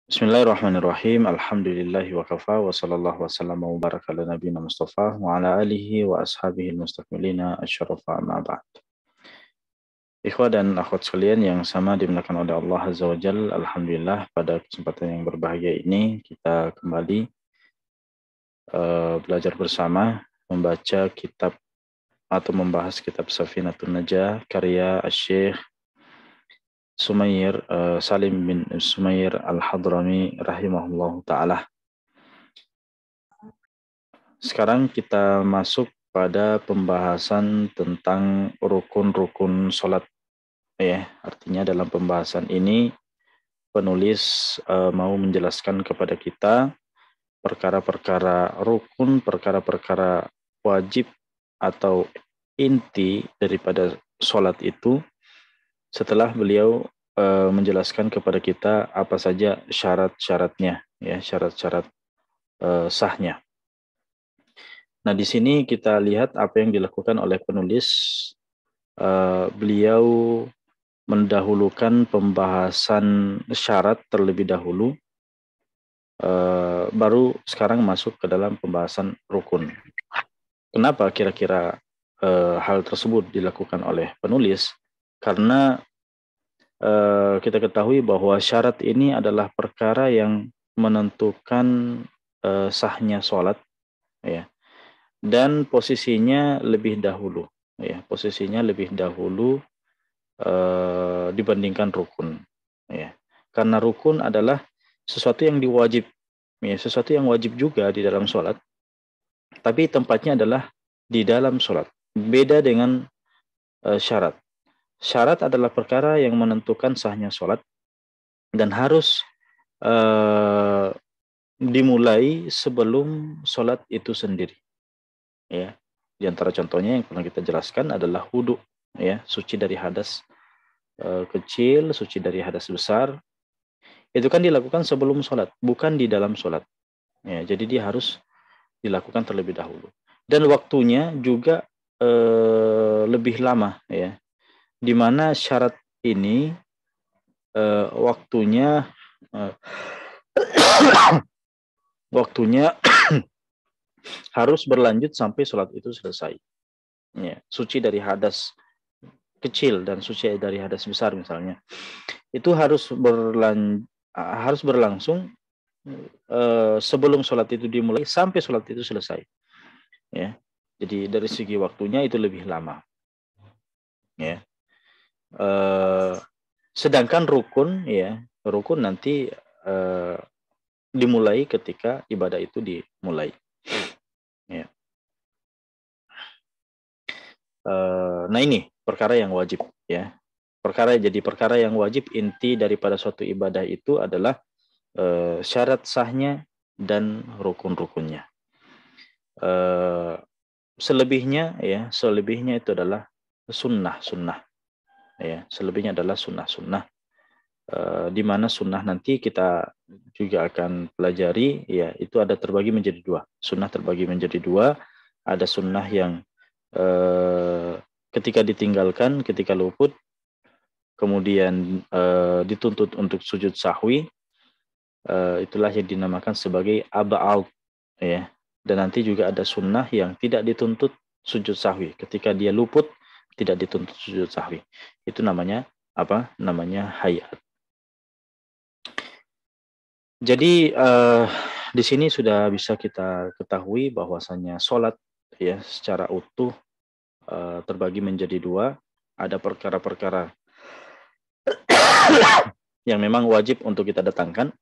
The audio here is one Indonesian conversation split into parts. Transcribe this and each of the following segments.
Bismillahirrahmanirrahim. Alhamdulillahi wa kafa wa sallallahu wa sallam wa baraka ala nabiyina Mustafa wa ala alihi wa ashabihi mustakmilina asyarafa amma ba'd. Ikhwah dan akhwat sekalian yang sama dimuliakan oleh Allah Azza wa Jal, alhamdulillah pada kesempatan yang berbahagia ini kita kembali belajar bersama membaca kitab atau membahas kitab Safinatun Najah karya Asy-Syaikh Sumair Salim bin Sumair Al-Hadrami rahimahullahu ta'ala. Sekarang kita masuk pada pembahasan tentang rukun-rukun sholat. Ya, artinya dalam pembahasan ini penulis mau menjelaskan kepada kita perkara-perkara rukun, perkara-perkara wajib atau inti daripada sholat itu, setelah beliau menjelaskan kepada kita apa saja syarat-syaratnya, ya, syarat-syarat sahnya. Nah, di sini kita lihat apa yang dilakukan oleh penulis. Beliau mendahulukan pembahasan syarat terlebih dahulu, baru sekarang masuk ke dalam pembahasan rukun. Kenapa kira-kira hal tersebut dilakukan oleh penulis? Karena kita ketahui bahwa syarat ini adalah perkara yang menentukan sahnya sholat, ya, dan posisinya lebih dahulu, ya, posisinya lebih dahulu dibandingkan rukun, ya, karena rukun adalah sesuatu yang diwajib, ya, sesuatu yang wajib juga di dalam sholat, tapi tempatnya adalah di dalam sholat. Beda dengan syarat. Syarat adalah perkara yang menentukan sahnya sholat dan harus dimulai sebelum sholat itu sendiri. Ya, di antara contohnya yang pernah kita jelaskan adalah wudu, ya, suci dari hadas kecil, suci dari hadas besar. Itu kan dilakukan sebelum sholat, bukan di dalam sholat. Ya, jadi dia harus dilakukan terlebih dahulu. Dan waktunya juga lebih lama, ya. Di mana syarat ini waktunya waktunya harus berlanjut sampai sholat itu selesai. Ya, suci dari hadas kecil dan suci dari hadas besar misalnya, itu harus berlangsung sebelum sholat itu dimulai sampai sholat itu selesai. Ya, jadi dari segi waktunya itu lebih lama. Ya. Sedangkan rukun, ya, rukun nanti dimulai ketika ibadah itu dimulai. Ya. Nah, ini perkara yang wajib, ya. Perkara yang wajib, inti daripada suatu ibadah itu adalah syarat sahnya dan rukun-rukunnya. Selebihnya itu adalah sunnah. Ya, selebihnya adalah sunnah. Di mana sunnah nanti kita juga akan pelajari, ya, itu ada terbagi menjadi dua. Sunnah terbagi menjadi dua. Ada sunnah yang ketika ditinggalkan, ketika luput, kemudian dituntut untuk sujud sahwi, itulah yang dinamakan sebagai aba'al, ya. Dan nanti juga ada sunnah yang tidak dituntut sujud sahwi. Ketika dia luput, tidak dituntut sujud sahwi. Itu namanya apa? Namanya hayat. Jadi di sini sudah bisa kita ketahui bahwasanya sholat, ya, secara utuh terbagi menjadi dua. Ada perkara-perkara yang memang wajib untuk kita datangkan.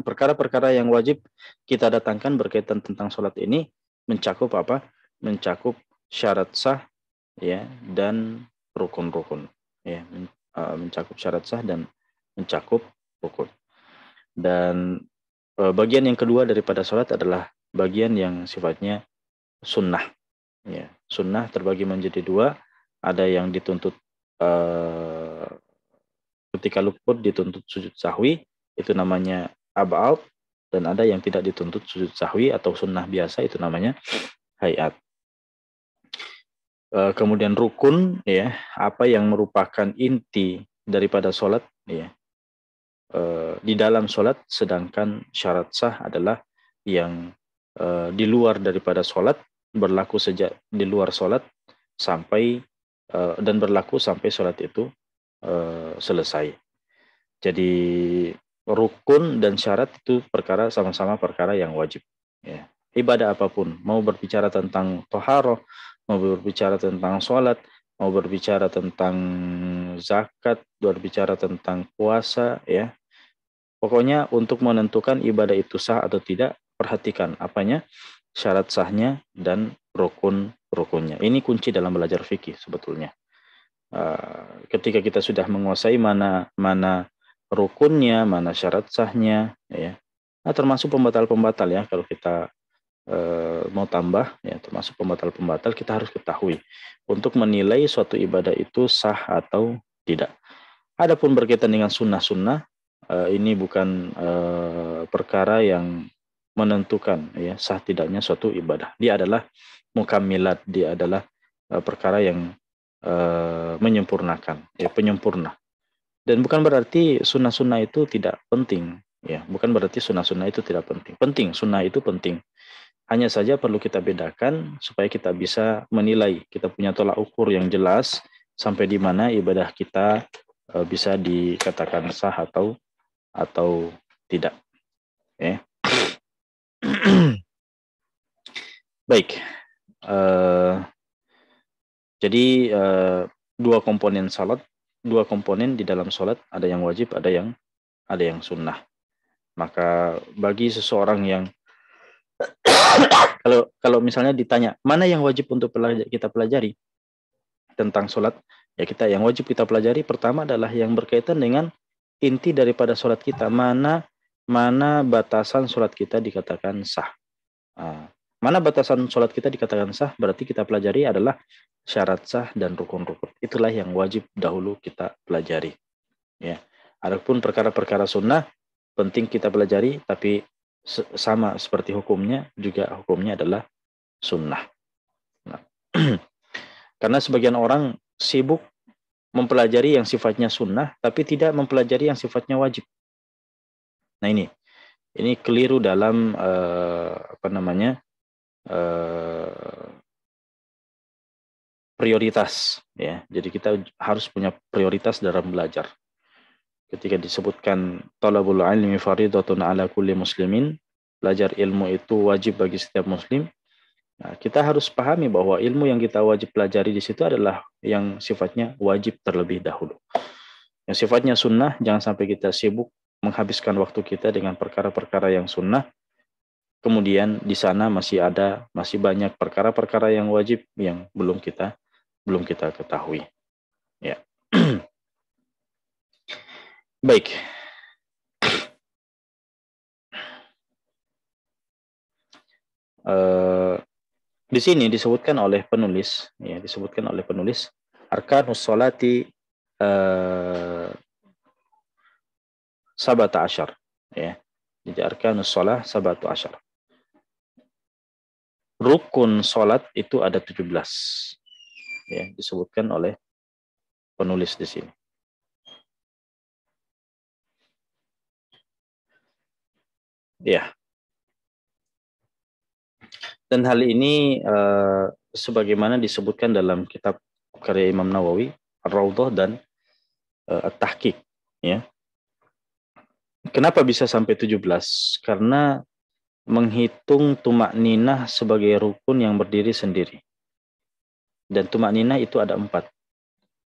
Perkara-perkara yang wajib kita datangkan berkaitan tentang sholat ini mencakup apa? Mencakup syarat sah, ya, dan rukun-rukun, ya, mencakup syarat sah dan mencakup rukun. Dan bagian yang kedua daripada sholat adalah bagian yang sifatnya sunnah, ya. Sunnah terbagi menjadi dua. Ada yang dituntut ketika luput dituntut sujud sahwi, itu namanya ab'al, dan ada yang tidak dituntut sujud sahwi atau sunnah biasa, itu namanya hayat. Kemudian rukun, ya, apa yang merupakan inti daripada sholat, ya, di dalam sholat, sedangkan syarat sah adalah yang di luar daripada sholat, berlaku sejak di luar sholat sampai dan berlaku sampai sholat itu selesai. Jadi rukun dan syarat itu perkara sama-sama perkara yang wajib. Ya. Ibadah apapun, mau berbicara tentang toharoh, mau berbicara tentang sholat, mau berbicara tentang zakat, berbicara tentang puasa, ya. Pokoknya untuk menentukan ibadah itu sah atau tidak, perhatikan apanya, syarat sahnya dan rukun-rukunnya. Ini kunci dalam belajar fikih sebetulnya. Ketika kita sudah menguasai mana rukunnya, mana syarat sahnya, ya. Nah, termasuk pembatal-pembatal ya, kalau kita mau tambah, ya, termasuk pembatal-pembatal kita harus ketahui untuk menilai suatu ibadah itu sah atau tidak. Adapun berkaitan dengan sunnah-sunnah, ini bukan perkara yang menentukan ya sah tidaknya suatu ibadah. Dia adalah mukammilat, dia adalah perkara yang menyempurnakan, ya, penyempurna. Dan bukan berarti sunnah-sunnah itu tidak penting, ya. Bukan berarti sunnah-sunnah itu tidak penting. Penting, sunnah itu penting. Hanya saja perlu kita bedakan supaya kita bisa menilai, kita punya tolak ukur yang jelas sampai di mana ibadah kita bisa dikatakan sah atau tidak. Ya. Baik. Jadi dua komponen salat, dua komponen di dalam salat, ada yang wajib, ada yang sunnah. Maka bagi seseorang yang kalau misalnya ditanya mana yang wajib untuk kita pelajari tentang salat, ya kita yang wajib kita pelajari pertama adalah yang berkaitan dengan inti daripada salat kita, mana batasan salat kita dikatakan sah. Mana batasan sholat kita dikatakan sah, berarti kita pelajari adalah syarat sah dan rukun-rukun. Itulah yang wajib dahulu kita pelajari. Ya. Adapun perkara-perkara sunnah, penting kita pelajari, tapi sama seperti hukumnya, juga hukumnya adalah sunnah. Nah. Karena sebagian orang sibuk mempelajari yang sifatnya sunnah, tapi tidak mempelajari yang sifatnya wajib. Nah ini keliru dalam prioritas, ya. Jadi kita harus punya prioritas dalam belajar. Ketika disebutkan talabul ilmi fardhatun ala kulli muslimin, belajar ilmu itu wajib bagi setiap muslim. Nah, kita harus pahami bahwa ilmu yang kita wajib pelajari di situ adalah yang sifatnya wajib terlebih dahulu. Yang sifatnya sunnah, jangan sampai kita sibuk menghabiskan waktu kita dengan perkara-perkara yang sunnah. Kemudian di sana masih banyak perkara-perkara yang wajib yang belum kita ketahui. Ya. Baik. Di sini disebutkan oleh penulis, arkanus sholati sabata asyar, ya. Jadi arkanus sholah sabatu asyar. Rukun sholat itu ada 17, ya, disebutkan oleh penulis di sini. Ya. Dan hal ini sebagaimana disebutkan dalam kitab karya Imam Nawawi, Ar-Raudhah dan At-Tahqiq, ya. Kenapa bisa sampai 17? Karena menghitung tumak ninah sebagai rukun yang berdiri sendiri. Dan tumak ninah itu ada 4.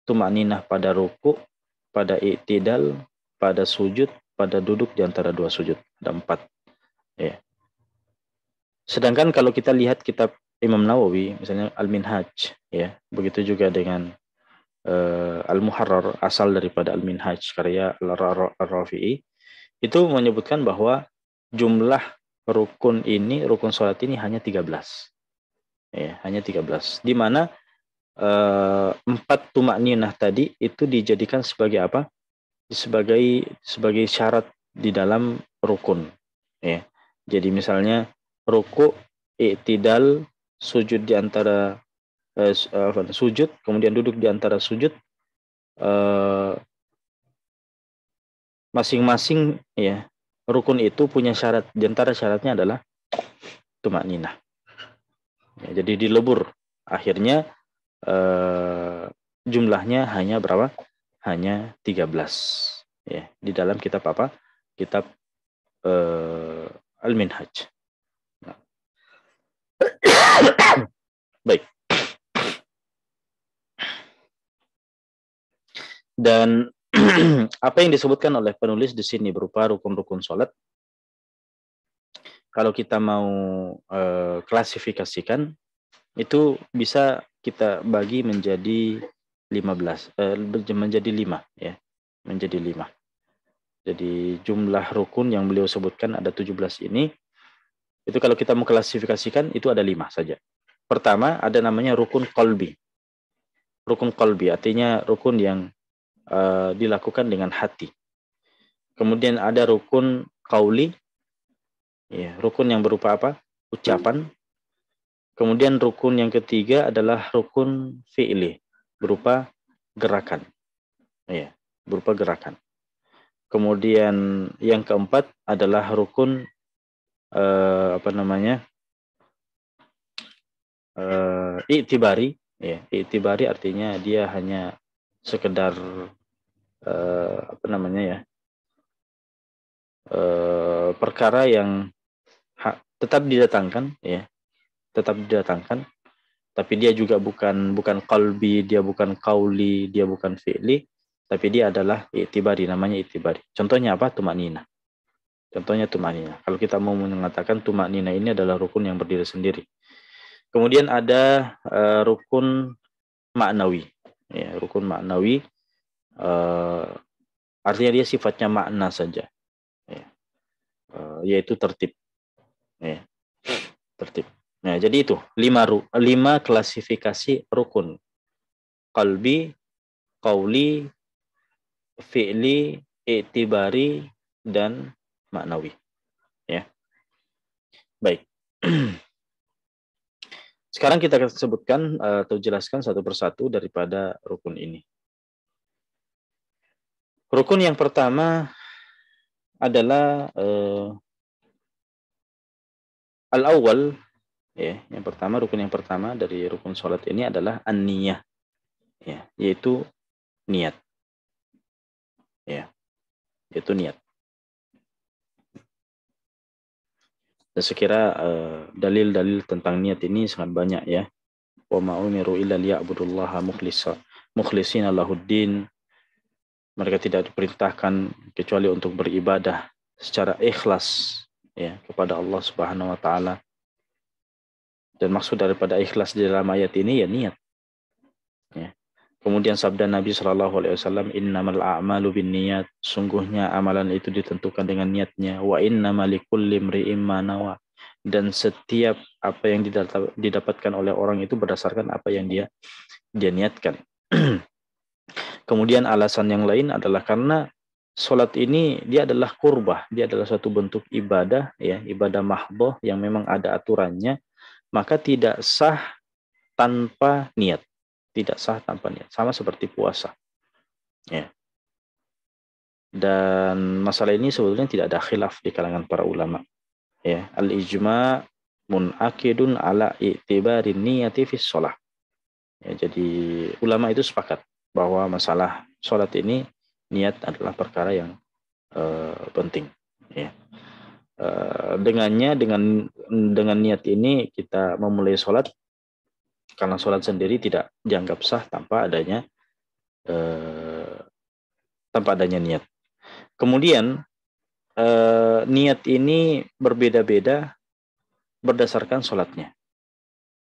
Tumak ninah pada ruku, pada i'tidal, pada sujud, pada duduk di antara 2 sujud. Ada 4. Ya. Sedangkan kalau kita lihat kitab Imam Nawawi, misalnya Al-Minhaj, ya, begitu juga dengan Al-Muharrar, asal daripada Al-Minhaj, karya Ar-Rafi'i, itu menyebutkan bahwa jumlah rukun sholat ini hanya 13. Ya, hanya 13. Di mana 4 tumak ninah tadi itu dijadikan sebagai apa? Sebagai syarat di dalam rukun. Ya. Jadi misalnya ruku, i'tidal, sujud di antara sujud, kemudian duduk di antara sujud, masing-masing ya rukun itu punya syarat. Di antara syaratnya adalah tumakninah. Ya, jadi dilebur. Akhirnya jumlahnya hanya berapa? Hanya 13. Ya, di dalam kitab apa? Kitab Al-Minhaj. Nah. Baik. Dan apa yang disebutkan oleh penulis di sini berupa rukun-rukun sholat, kalau kita mau klasifikasikan, itu bisa kita bagi menjadi 15, menjadi 5 ya, menjadi 5. Jadi jumlah rukun yang beliau sebutkan ada 17 ini, itu kalau kita mau klasifikasikan itu ada 5 saja. Pertama ada namanya rukun qalbi. Rukun qalbi artinya rukun yang dilakukan dengan hati. Kemudian ada rukun qauli, ya, rukun yang berupa apa? Ucapan. Kemudian rukun yang ketiga adalah rukun fi'li, berupa gerakan. Ya, berupa gerakan. Kemudian yang keempat adalah rukun i'tibari. Ya, i'tibari artinya dia hanya sekedar perkara yang tetap didatangkan, ya, tetap didatangkan, tapi dia juga bukan qalbi, dia bukan qauli, dia bukan fi'li, tapi dia adalah i'tibari, namanya i'tibari. Contohnya apa? Tumakninah. Contohnya tumakninah. Kalau kita mau mengatakan tumakninah ini adalah rukun yang berdiri sendiri. Kemudian ada rukun maknawi. Ya, rukun maknawi artinya dia sifatnya makna saja. Ya. Yaitu tertib. Ya. Tertib. Nah, jadi itu 5 klasifikasi rukun. Qalbi, qauli, fi'li, i'tibari, dan maknawi. Ya. Baik. Sekarang kita akan sebutkan atau jelaskan satu persatu daripada rukun ini. Rukun yang pertama adalah al-awwal, ya, yang pertama, rukun yang pertama dari rukun sholat ini adalah an-niyah, ya, yaitu niat. Ya, yaitu niat. Dan sekira dalil-dalil tentang niat ini sangat banyak, ya. Wa ma umiru illa liya'budullaha mukhlishina lahuddin. Mereka tidak diperintahkan kecuali untuk beribadah secara ikhlas, ya, kepada Allah Subhanahu wa taala. Dan maksud daripada ikhlas di dalam ayat ini ya niat. Ya. Kemudian sabda Nabi SAW, innamal a'malu binniyat, sungguhnya amalan itu ditentukan dengan niatnya, wa innamal likulli imri'in ma nawa, dan setiap apa yang didapatkan oleh orang itu berdasarkan apa yang dia niatkan. Kemudian alasan yang lain adalah karena sholat ini dia adalah qurbah, dia adalah suatu bentuk ibadah, ya, ibadah mahdhah yang memang ada aturannya, maka tidak sah tanpa niat. Tidak sah tanpa niat. Sama seperti puasa. Ya. Dan masalah ini sebetulnya tidak ada khilaf di kalangan para ulama. Ya. Al-ijma' munakidun ala i'tibarin niyati fis sholah. Ya, jadi ulama itu sepakat bahwa masalah sholat ini niat adalah perkara yang penting. Ya. Dengan niat ini kita memulai sholat, karena sholat sendiri tidak dianggap sah tanpa adanya niat. Kemudian niat ini berbeda-beda berdasarkan sholatnya.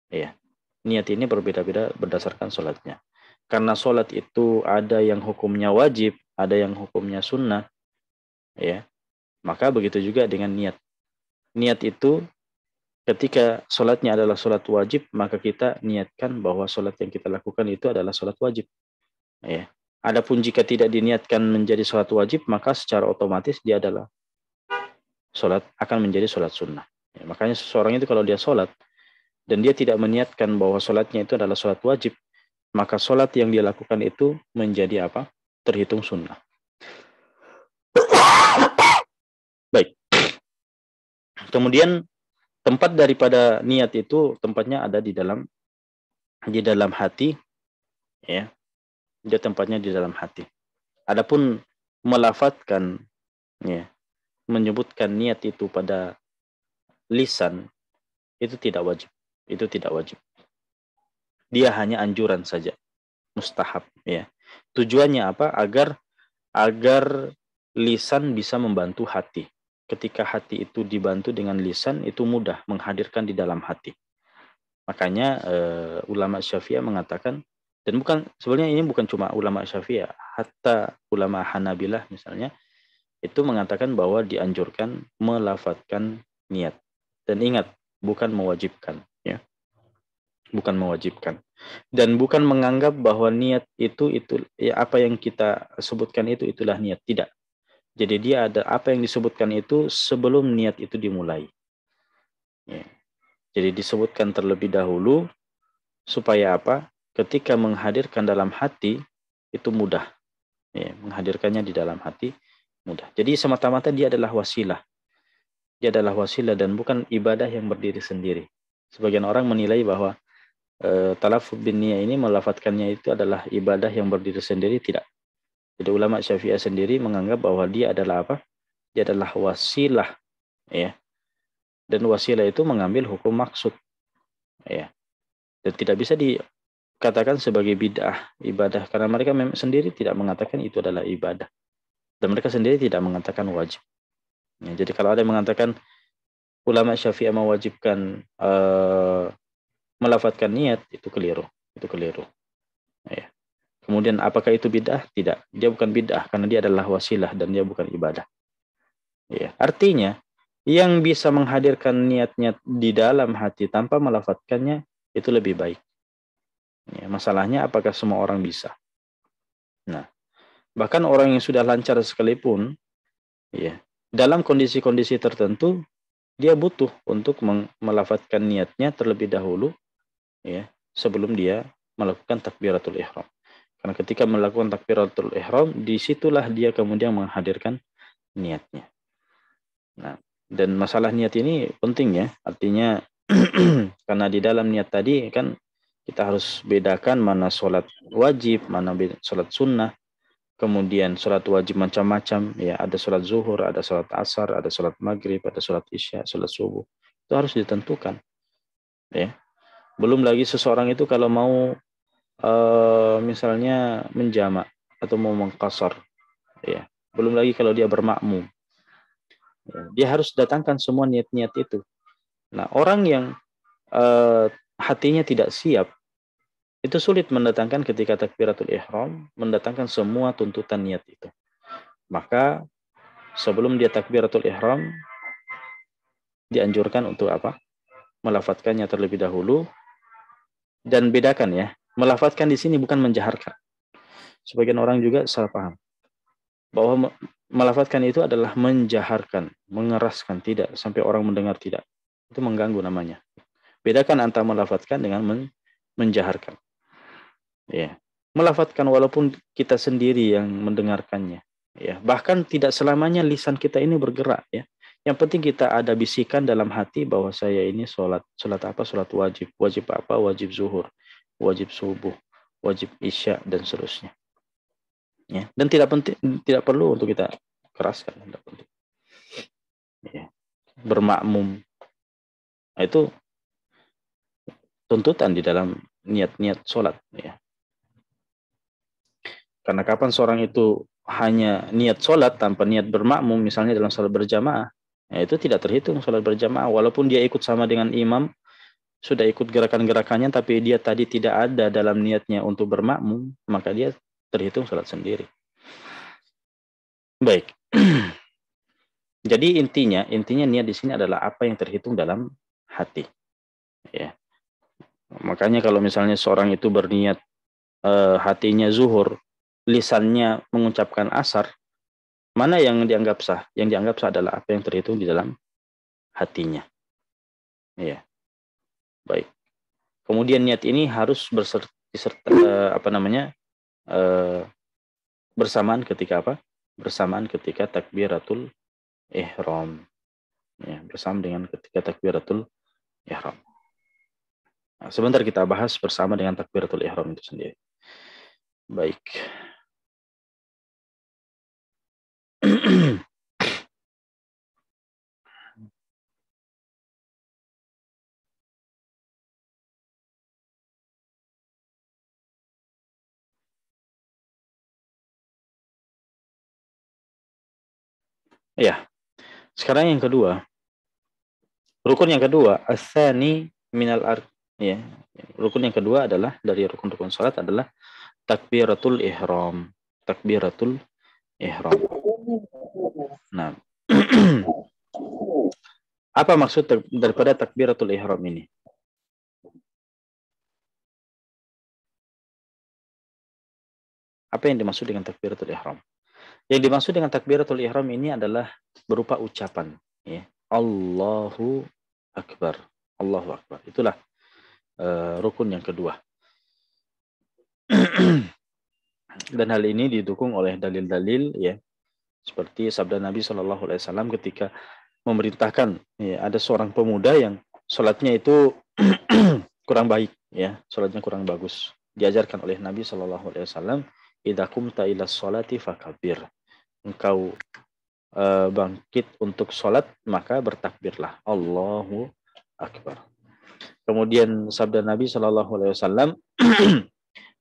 Ya, niat ini berbeda-beda berdasarkan sholatnya. Karena sholat itu ada yang hukumnya wajib, ada yang hukumnya sunnah, ya. Maka begitu juga dengan niat. Niat itu ketika sholatnya adalah sholat wajib, maka kita niatkan bahwa sholat yang kita lakukan itu adalah sholat wajib. Ya. Adapun jika tidak diniatkan menjadi sholat wajib, maka secara otomatis dia adalah akan menjadi sholat sunnah. Ya, makanya seseorang itu kalau dia sholat dan dia tidak meniatkan bahwa sholatnya itu adalah sholat wajib, maka sholat yang dia lakukan itu menjadi apa? Terhitung sunnah. Kemudian tempat daripada niat itu tempatnya ada di dalam hati, ya. Dia tempatnya di dalam hati. Adapun melafadzkan, ya, menyebutkan niat itu pada lisan itu tidak wajib. Itu tidak wajib. Dia hanya anjuran saja, mustahab, ya. Tujuannya apa? Agar lisan bisa membantu hati. Ketika hati itu dibantu dengan lisan, itu mudah menghadirkan di dalam hati. Makanya ulama Syafi'iyah mengatakan, dan sebenarnya ini bukan cuma ulama Syafi'iyah, hatta ulama Hanabilah misalnya, itu mengatakan bahwa dianjurkan melafadzkan niat. Dan ingat, bukan mewajibkan, ya. Bukan mewajibkan. Dan bukan menganggap bahwa niat itu ya, apa yang kita sebutkan itulah niat. Tidak. Jadi dia ada apa yang disebutkan itu sebelum niat itu dimulai. Ya. Jadi disebutkan terlebih dahulu supaya apa? Ketika menghadirkan dalam hati itu mudah. Ya, menghadirkannya di dalam hati mudah. Jadi semata-mata dia adalah wasilah. Dia adalah wasilah dan bukan ibadah yang berdiri sendiri. Sebagian orang menilai bahwa talafuz bin niyah ini melafadzkannya itu adalah ibadah yang berdiri sendiri. Tidak. Jadi ulama Syafi'iyah sendiri menganggap bahwa dia adalah apa? Dia adalah wasilah, ya. Dan wasilah itu mengambil hukum maksud, ya. Dan tidak bisa dikatakan sebagai bid'ah ibadah karena mereka sendiri tidak mengatakan itu adalah ibadah. Dan mereka sendiri tidak mengatakan wajib. Ya, jadi kalau ada yang mengatakan ulama Syafi'iyah mewajibkan melafadzkan niat, itu keliru. Itu keliru. Ya. Kemudian apakah itu bid'ah? Tidak. Dia bukan bid'ah karena dia adalah wasilah dan dia bukan ibadah. Ya. Artinya yang bisa menghadirkan niatnya di dalam hati tanpa melafadzkannya itu lebih baik. Ya, masalahnya apakah semua orang bisa? Nah, bahkan orang yang sudah lancar sekalipun, ya, dalam kondisi-kondisi tertentu dia butuh untuk melafadzkan niatnya terlebih dahulu, ya, sebelum dia melakukan takbiratul ihram. Karena ketika melakukan takbiratul ihram, disitulah dia kemudian menghadirkan niatnya. Nah, dan masalah niat ini penting, ya, artinya karena di dalam niat tadi kan kita harus bedakan mana sholat wajib, mana sholat sunnah, kemudian sholat wajib macam-macam, ya, ada sholat zuhur, ada sholat asar, ada sholat maghrib, ada sholat isya, sholat subuh, itu harus ditentukan, ya. Belum lagi seseorang itu kalau mau misalnya menjamak atau mau mengqasar, ya, belum lagi kalau dia bermakmum, ya, dia harus datangkan semua niat-niat itu. Nah, orang yang hatinya tidak siap, itu sulit mendatangkan ketika takbiratul ihram, mendatangkan semua tuntutan niat itu. Maka sebelum dia takbiratul ihram, dianjurkan untuk apa? Melafadzkannya terlebih dahulu. Dan bedakan, ya, melafadzkan di sini bukan menjaharkan. Sebagian orang juga salah paham bahwa melafadzkan itu adalah menjaharkan, mengeraskan, tidak sampai orang mendengar, tidak. Itu mengganggu namanya. Bedakan antara melafadzkan dengan menjaharkan. Ya. Melafadzkan walaupun kita sendiri yang mendengarkannya, ya. Bahkan tidak selamanya lisan kita ini bergerak, ya. Yang penting kita ada bisikan dalam hati bahwa saya ini sholat apa? Sholat wajib. Wajib apa? Wajib zuhur, wajib subuh, wajib isya, dan seterusnya. Ya. Dan tidak perlu untuk kita keraskan. Tidak penting. Ya. Bermakmum, nah, itu tuntutan di dalam niat-niat sholat. Ya. Karena kapan seorang itu hanya niat sholat tanpa niat bermakmum, misalnya dalam sholat berjamaah, ya, itu tidak terhitung sholat berjamaah. Walaupun dia ikut sama dengan imam, sudah ikut gerakan-gerakannya, tapi dia tadi tidak ada dalam niatnya untuk bermakmum, maka dia terhitung sholat sendiri. Baik. Jadi intinya niat di sini adalah apa yang terhitung dalam hati. Ya. Makanya kalau misalnya seorang itu berniat hatinya zuhur, lisannya mengucapkan asar, mana yang dianggap sah? Yang dianggap sah adalah apa yang terhitung di dalam hatinya. Ya. Baik. Kemudian niat ini harus bersamaan ketika apa? Bersamaan ketika takbiratul ihram. ya, bersama dengan ketika takbiratul ihram. Nah, sebentar kita bahas bersama dengan takbiratul ihram itu sendiri. Baik. Ya, sekarang yang kedua. Rukun yang kedua, asani minal ya. Rukun yang kedua adalah dari rukun-rukun salat adalah takbiratul ihram. Takbiratul ihram. Nah, apa maksud daripada takbiratul ihram ini? Apa yang dimaksud dengan takbiratul ihram? Yang dimaksud dengan takbiratul ihram ini adalah berupa ucapan, ya. Allahu Akbar. Allahu Akbar. Itulah rukun yang kedua. Dan hal ini didukung oleh dalil-dalil, ya, seperti sabda Nabi Shallallahu Alaihi Wasallam ketika memerintahkan, ya, ada seorang pemuda yang sholatnya itu kurang baik, ya, sholatnya kurang bagus. Diajarkan oleh Nabi Shallallahu Alaihi Wasallam, idza qumta ila sholati fakabir. Engkau bangkit untuk sholat, maka bertakbirlah. Allahu Akbar. Kemudian sabda Nabi Shallallahu Alaihi Wasallam,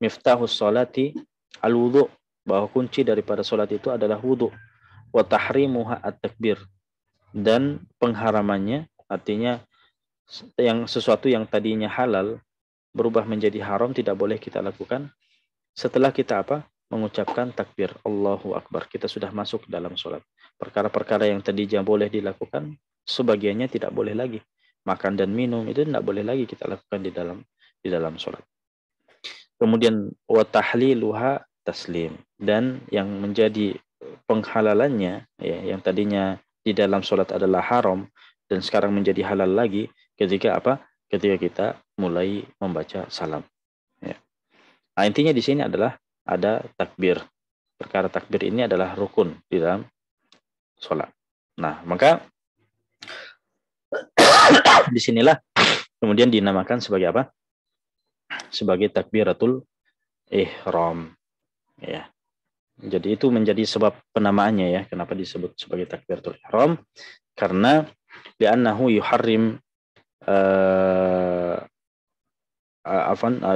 miftahus sholati al-wudu, bahwa kunci daripada sholat itu adalah wudu. Wa tahrimuha at-takbir, dan pengharamannya artinya yang sesuatu yang tadinya halal berubah menjadi haram, tidak boleh kita lakukan setelah kita apa? Mengucapkan takbir Allahu Akbar. Kita sudah masuk dalam sholat. Perkara-perkara yang tadinya boleh dilakukan, sebagiannya tidak boleh lagi. Makan dan minum itu tidak boleh lagi kita lakukan di dalam sholat. Kemudian wa tahliluha taslim, dan yang menjadi penghalalannya, ya, yang tadinya di dalam sholat adalah haram dan sekarang menjadi halal lagi ketika apa? Ketika kita mulai membaca salam. Ya. Nah, intinya di sini adalah ada takbir. Perkara takbir ini adalah rukun di dalam sholat. Nah, maka disinilah kemudian dinamakan sebagai apa? Sebagai takbiratul ihram. Ya. Jadi itu menjadi sebab penamaannya, ya, kenapa disebut sebagai takbiratul ihram, karena li'annahu yuharrim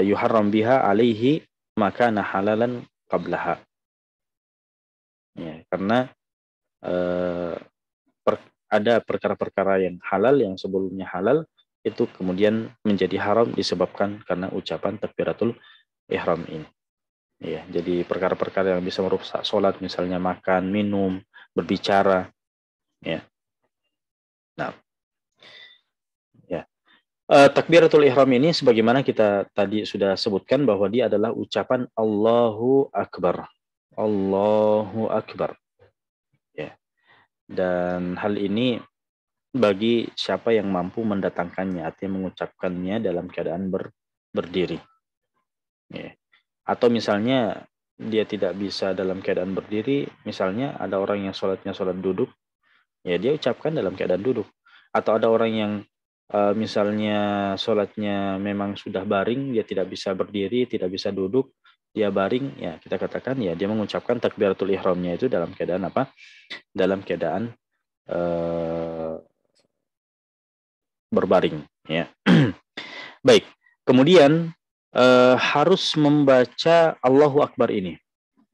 yuharram biha alaihi maka halalan qablaha. Ya, karena ada perkara-perkara yang halal yang sebelumnya halal itu kemudian menjadi haram disebabkan karena ucapan takbiratul ihram ini. Ya, jadi perkara-perkara yang bisa merusak sholat, misalnya makan, minum, berbicara, ya. Nah, ya. Takbiratul ihram ini sebagaimana kita tadi sudah sebutkan bahwa dia adalah ucapan Allahu Akbar. Allahu Akbar. Ya. Dan hal ini bagi siapa yang mampu mendatangkannya, artinya mengucapkannya dalam keadaan berdiri. Ya. Atau misalnya dia tidak bisa dalam keadaan berdiri, misalnya ada orang yang sholatnya sholat duduk, ya dia ucapkan dalam keadaan duduk. Atau ada orang yang misalnya sholatnya memang sudah baring, dia tidak bisa berdiri, tidak bisa duduk, dia baring, ya kita katakan ya dia mengucapkan takbiratul ihramnya itu dalam keadaan apa? Dalam keadaan berbaring, ya. Baik. Kemudian harus membaca Allahu Akbar ini.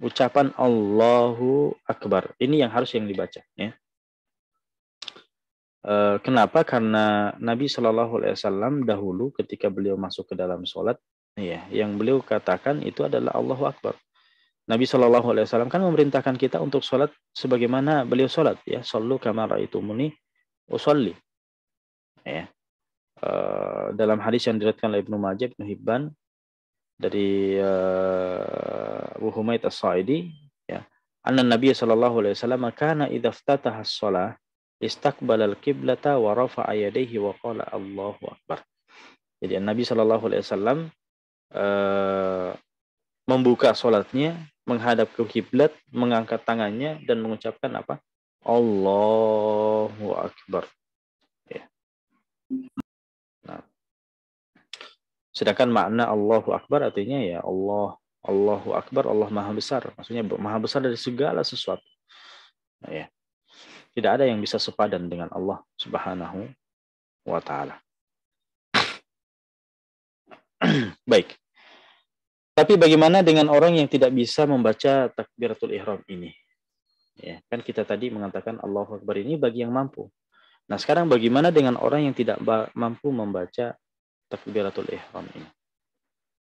Ucapan Allahu Akbar ini yang harus dibaca, ya. Kenapa? Karena Nabi Shallallahu Alaihi Wasallam dahulu ketika beliau masuk ke dalam sholat, ya, yang beliau katakan itu adalah Allahu Akbar. Nabi Shallallahu Alaihi Wasallam kan memerintahkan kita untuk sholat sebagaimana beliau sholat, ya. Shallu kama ra'aitumuni usolli. Ya. Dalam hadis yang diriwayatkan oleh Ibnu Majah, Ibnu Hibban dari Abu Humaid As-Sa'idi, ya, anna Nabi sallallahu alaihi wasallam kana idza iftataha as-shalah istaqbala al-qiblata wa rafa'a yadayhi wa qala Allahu akbar. Jadi Nabi sallallahu alaihi wasallam membuka salatnya menghadap ke kiblat, mengangkat tangannya dan mengucapkan apa? Allahu akbar. Sedangkan makna Allahu Akbar artinya ya Allah, Allahu Akbar, Allah Maha Besar. Maksudnya Maha Besar dari segala sesuatu. Nah, ya. Tidak ada yang bisa sepadan dengan Allah Subhanahu wa Ta'ala. Baik. Tapi bagaimana dengan orang yang tidak bisa membaca takbiratul ihram ini? Ya, kan kita tadi mengatakan Allahu Akbar ini bagi yang mampu. Nah, sekarang bagaimana dengan orang yang tidak mampu membaca takbiratul ihram ini?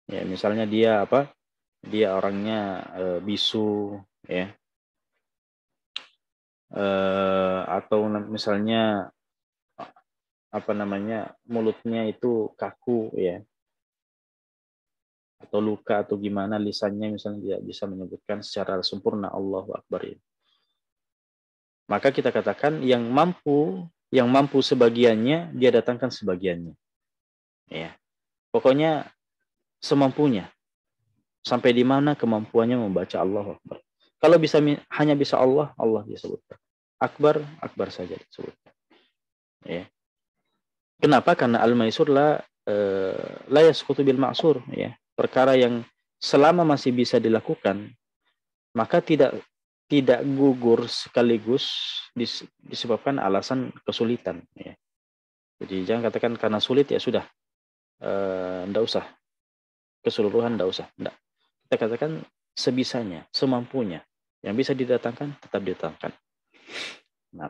Ya, misalnya dia apa? Dia orangnya bisu, ya. Atau misalnya apa namanya? Mulutnya itu kaku, ya. Atau luka atau gimana lisannya misalnya tidak bisa menyebutkan secara sempurna Allahu Akbar ini. Maka kita katakan yang mampu sebagiannya dia datangkan sebagiannya. Ya. Pokoknya semampunya. Sampai di mana kemampuannya membaca Allahu Akbar. Kalau hanya bisa Allah, Allah disebutkan. Akbar, Akbar saja disebutkan. Ya. Kenapa? Karena al-maisur la yasqutu bil ma'sur, ya. Perkara yang selama masih bisa dilakukan, maka tidak gugur sekaligus disebabkan alasan kesulitan. Ya. Jadi jangan katakan karena sulit ya sudah, enggak usah keseluruhan, enggak usah. Enggak. Kita katakan sebisanya, semampunya. Yang bisa didatangkan tetap didatangkan. Nah,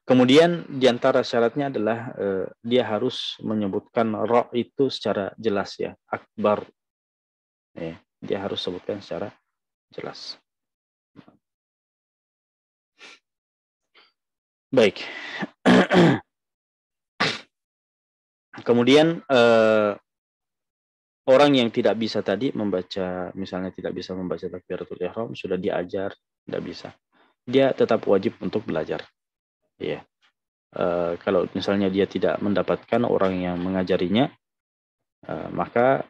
kemudian diantara syaratnya adalah dia harus menyebutkan ra itu secara jelas, ya, akbar. Ya, dia harus sebutkan secara jelas. Baik. Kemudian orang yang tidak bisa tadi membaca, misalnya tidak bisa membaca takbiratul ihram, sudah diajar, tidak bisa. Dia tetap wajib untuk belajar. Ya. Kalau misalnya dia tidak mendapatkan orang yang mengajarinya, maka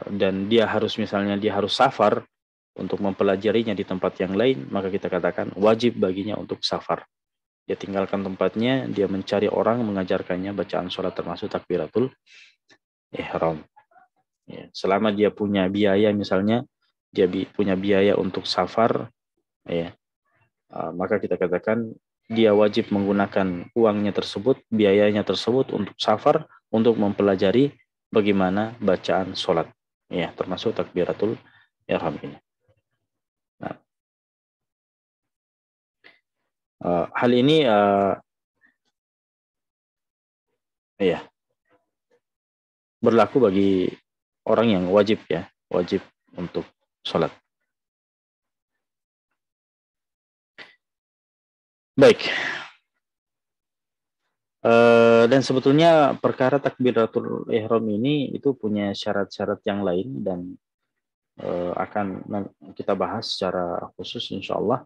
dan dia harus safar untuk mempelajarinya di tempat yang lain, maka kita katakan wajib baginya untuk safar. Dia tinggalkan tempatnya, dia mencari orang mengajarkannya bacaan sholat termasuk takbiratul ihram. Ya, selama dia punya biaya, misalnya dia punya biaya untuk safar, ya, maka kita katakan dia wajib menggunakan uangnya tersebut, biayanya tersebut untuk safar, untuk mempelajari bagaimana bacaan sholat, ya, termasuk takbiratul ihram ini. Nah, hal ini ya berlaku bagi orang yang wajib, ya, wajib untuk sholat. Baik. Dan sebetulnya perkara takbiratul ihram ini itu punya syarat-syarat yang lain dan akan kita bahas secara khusus insya Allah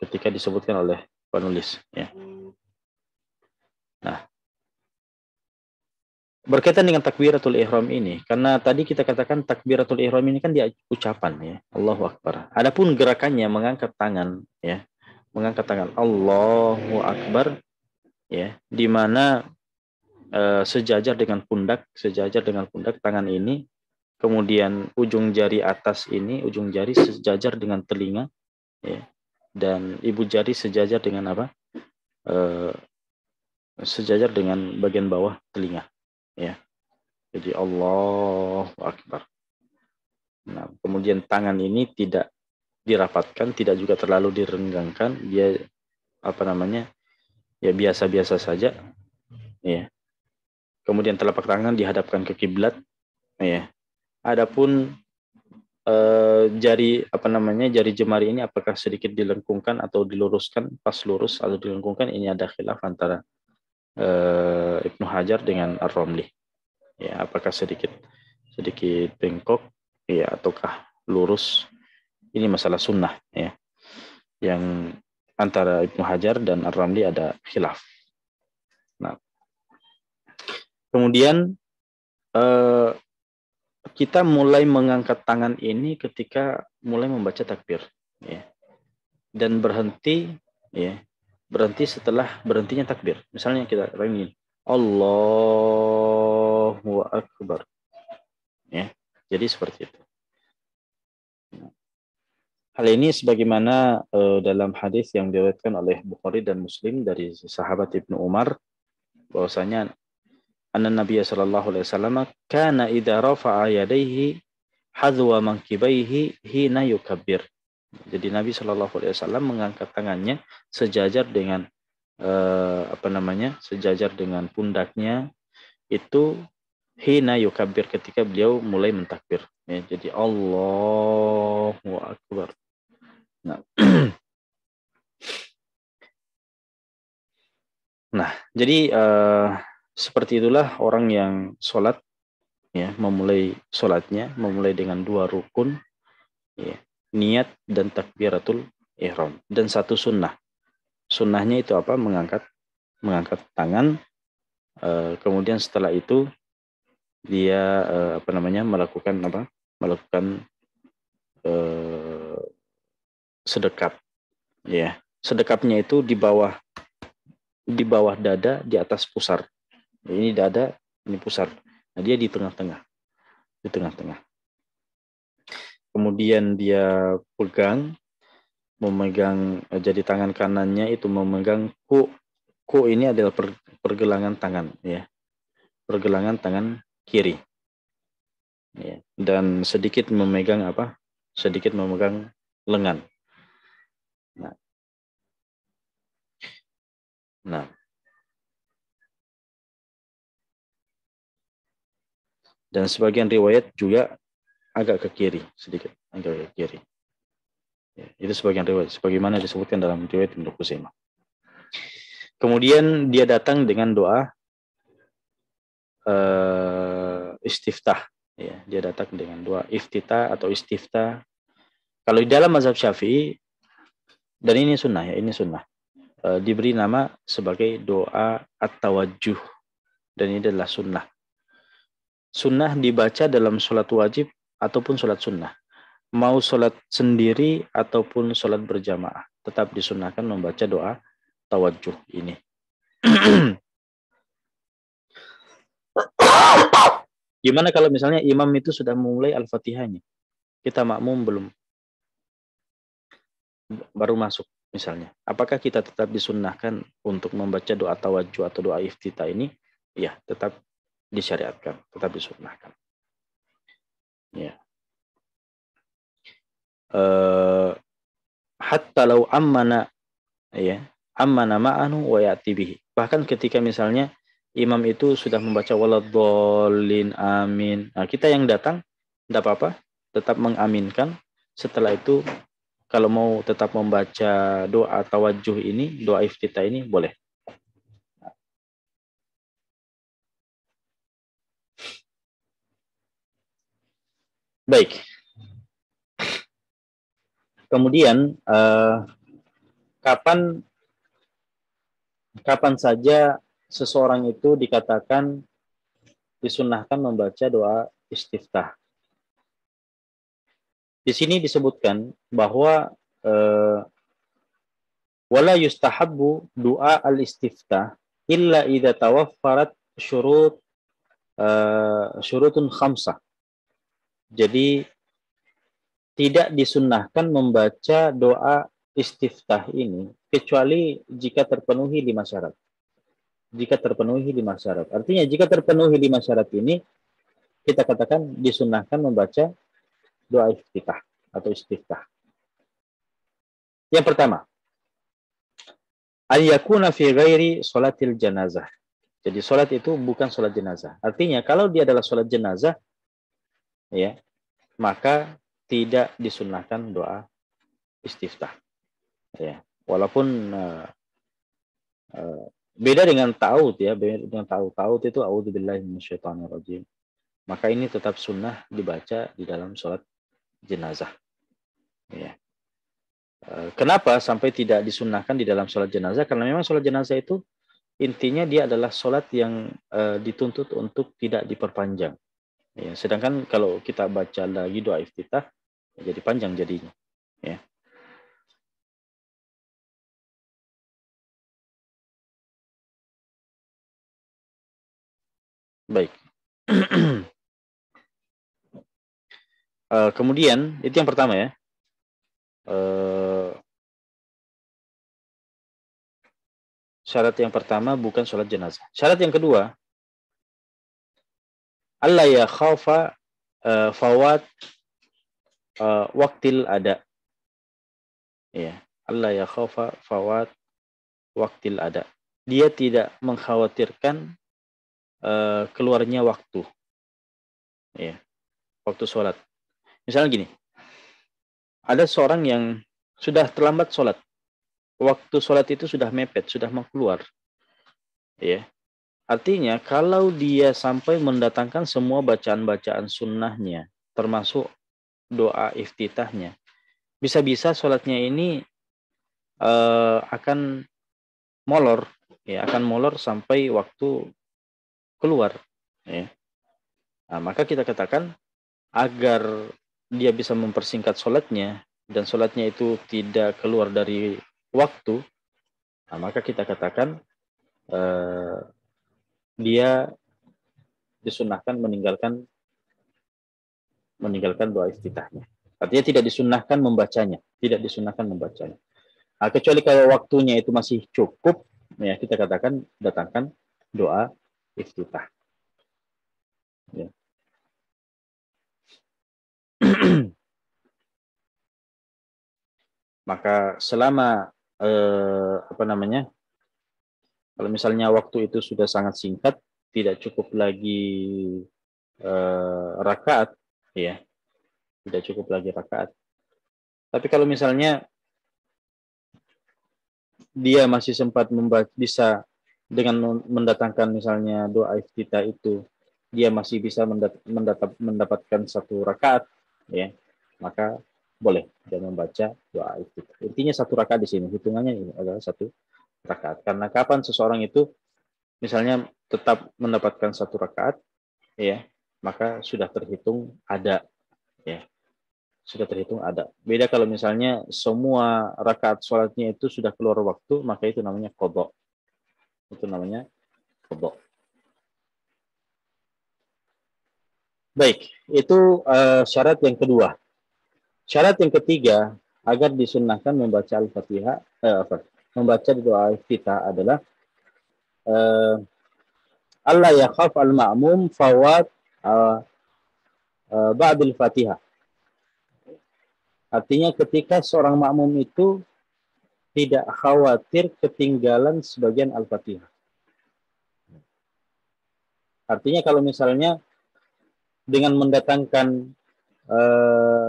ketika disebutkan oleh penulis, ya. Nah, berkaitan dengan takbiratul ihram ini, karena tadi kita katakan takbiratul ihram ini kan dia ucapan, ya, Allahu Akbar. Adapun gerakannya mengangkat tangan, ya, mengangkat tangan Allahu Akbar, ya, di mana sejajar dengan pundak tangan ini, kemudian ujung jari atas ini, ujung jari sejajar dengan telinga, ya, dan ibu jari sejajar dengan apa? Sejajar dengan bagian bawah telinga, ya. Jadi Allahu Akbar. Nah, kemudian tangan ini tidak dirapatkan, tidak juga terlalu direnggangkan, dia apa namanya? Ya biasa-biasa saja, ya. Kemudian telapak tangan dihadapkan ke kiblat, ya. Adapun jari jemari ini apakah sedikit dilengkungkan atau diluruskan, pas lurus atau dilengkungkan, ini ada khilaf antara Ibnu Hajar dengan Ar-Romli, ya, apakah sedikit bengkok, ya, ataukah lurus, ini masalah sunnah, ya, yang antara Ibnu Hajar dan Ar-Romli ada khilaf. Nah, kemudian kita mulai mengangkat tangan ini ketika mulai membaca takbir, ya, dan berhenti, ya, berhenti setelah berhentinya takbir. Misalnya kita ingin Allahu Akbar. Ya, jadi seperti itu. Hal ini sebagaimana dalam hadis yang diriwayatkan oleh Bukhari dan Muslim dari sahabat Ibnu Umar, bahwasanya anna Nabi sallallahu alaihi wasallam kana idza rafa'a yadayhi hadwa mankibaihi hina yukabbir. Jadi Nabi sallallahu alaihi wasallam mengangkat tangannya sejajar dengan sejajar dengan pundaknya itu hina yukabbir, ketika beliau mulai mentakbir. Ya, jadi Allahu Akbar. Nah, nah jadi seperti itulah orang yang sholat, ya, memulai sholatnya, memulai dengan 2 rukun, ya, niat dan takbiratul ihram, dan 1 sunnah. Sunnahnya itu apa? Mengangkat tangan, kemudian setelah itu dia melakukan sedekap, ya. Sedekapnya itu di bawah dada, di atas pusar. Ini dada, ini pusar. Nah, dia di tengah-tengah, di tengah-tengah. Kemudian dia memegang, jadi tangan kanannya itu memegang ku. Ku ini adalah pergelangan tangan, ya. Pergelangan tangan kiri. Ya. Dan sedikit memegang lengan. Nah, dan sebagian riwayat juga agak ke kiri, sedikit agak ke kiri. Ya, itu sebagian riwayat, sebagaimana disebutkan dalam riwayat Ibnu Khuzaimah. Kemudian dia datang dengan doa istiftah. Ya, dia datang dengan doa iftitah atau istiftah. Kalau di dalam mazhab Syafi'i, dan ini sunnah, ya, ini sunnah, diberi nama sebagai doa at-tawajjuh, dan ini adalah sunnah. Sunnah dibaca dalam sholat wajib ataupun sholat sunnah. Mau sholat sendiri ataupun sholat berjamaah, tetap disunnahkan membaca doa tawajjuh ini. Gimana kalau misalnya imam itu sudah mulai Al-Fatihahnya, kita makmum belum, baru masuk misalnya, apakah kita tetap disunnahkan untuk membaca doa tawajjuh atau doa iftitah ini? Ya, tetap disyariatkan, tetap disunnahkan. Ya. Hatta law ammana, ya, ammana ma'anu wa ya'ti bihi. Bahkan ketika misalnya imam itu sudah membaca waladhdallin amin, nah kita yang datang tidak apa-apa, tetap mengaminkan. Setelah itu kalau mau tetap membaca doa tawajjuh ini, doa iftitah ini, boleh. Baik. Kemudian kapan saja seseorang itu dikatakan disunnahkan membaca doa istiftah. Di sini disebutkan bahwa wala yustahabbu doa al-istiftah illa idza tawaffarat syurutun khamsah. Jadi tidak disunnahkan membaca doa istiftah ini kecuali jika terpenuhi 5 syarat. Jika terpenuhi 5 syarat. Artinya jika terpenuhi 5 syarat ini, kita katakan disunnahkan membaca doa istiftah atau istiftah. Yang pertama, ayyakuna fi ghairi sholatil janazah. Jadi sholat itu bukan sholat jenazah. Artinya kalau dia adalah sholat jenazah, ya, maka tidak disunnahkan doa istiftah. Ya, walaupun beda dengan ta'awud, ya, beda dengan ta'awud. Ta'awud itu a'udzubillahi minasyaitonirrajim. Maka ini tetap sunnah dibaca di dalam sholat jenazah. Ya. Kenapa sampai tidak disunnahkan di dalam sholat jenazah? Karena memang sholat jenazah itu intinya dia adalah sholat yang dituntut untuk tidak diperpanjang. Ya, sedangkan kalau kita baca lagi doa iftitah, jadi panjang jadinya. Ya. Baik. Kemudian itu yang pertama ya. Syarat yang pertama bukan sholat jenazah. Syarat yang kedua, Allah ya khaufa fawat waktil ada. Ya, Allah ya khaufa fawat waktil ada. Dia tidak mengkhawatirkan keluarnya waktu. Ya, waktu sholat. Misalnya gini, ada seorang yang sudah terlambat sholat. Waktu sholat itu sudah mepet, sudah mau keluar. Ya, artinya kalau dia sampai mendatangkan semua bacaan-bacaan sunnahnya, termasuk doa iftitahnya, bisa-bisa sholatnya ini akan molor, ya akan molor sampai waktu keluar. Ya. Nah, maka kita katakan agar dia bisa mempersingkat sholatnya dan sholatnya itu tidak keluar dari waktu, nah, maka kita katakan dia disunahkan meninggalkan doa iftitahnya. Artinya tidak disunahkan membacanya, tidak disunahkan membacanya. Nah, kecuali kalau waktunya itu masih cukup, ya kita katakan datangkan doa iftitah. Ya. Maka selama kalau misalnya waktu itu sudah sangat singkat, tidak cukup lagi rakaat, ya, tidak cukup lagi rakaat. Tapi kalau misalnya dia masih sempat bisa dengan mendatangkan misalnya doa iftitah itu, dia masih bisa mendapatkan satu rakaat, ya, maka boleh dia membaca doa iftitah. Intinya satu rakaat di sini, hitungannya ini adalah satu rakaat. Karena kapan seseorang itu misalnya tetap mendapatkan satu rakaat, ya, maka sudah terhitung ada, ya, sudah terhitung ada. Beda kalau misalnya semua rakaat sholatnya itu sudah keluar waktu, maka itu namanya qadha. Itu namanya qadha. Baik, itu syarat yang kedua. Syarat yang ketiga agar disunnahkan membaca Al-Fatihah, membaca doa kita adalah Allah yakhaf al-ma'mum fawat ba'dil Fatihah. Artinya ketika seorang makmum itu tidak khawatir ketinggalan sebagian Al-Fatihah. Artinya kalau misalnya dengan mendatangkan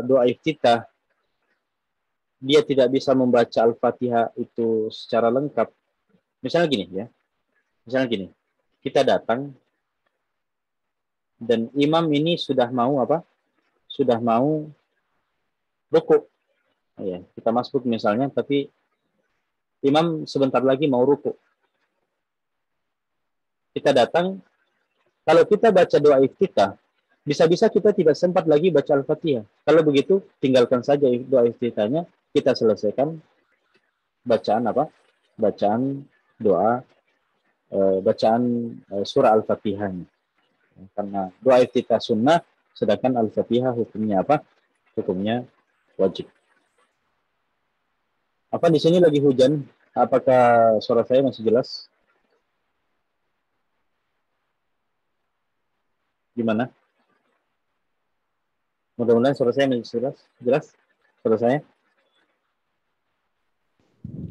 doa iftitah, dia tidak bisa membaca Al-Fatihah itu secara lengkap. Misalnya gini ya, misalnya gini, kita datang dan imam ini sudah mau apa? Sudah mau rukuk. Ya, kita masuk misalnya, tapi imam sebentar lagi mau rukuk. Kita datang, kalau kita baca doa iftitah, bisa-bisa kita tidak sempat lagi baca Al-Fatihah. Kalau begitu, tinggalkan saja doa iftitahnya, kita selesaikan bacaan apa? Bacaan doa, bacaan surah Al-Fatihah. Karena doa iftitah sunnah, sedangkan Al-Fatihah hukumnya apa? Hukumnya wajib. Apa di sini lagi hujan? Apakah suara saya masih jelas? Gimana? Mudah-mudahan suara saya masih jelas. Jelas? Suara saya?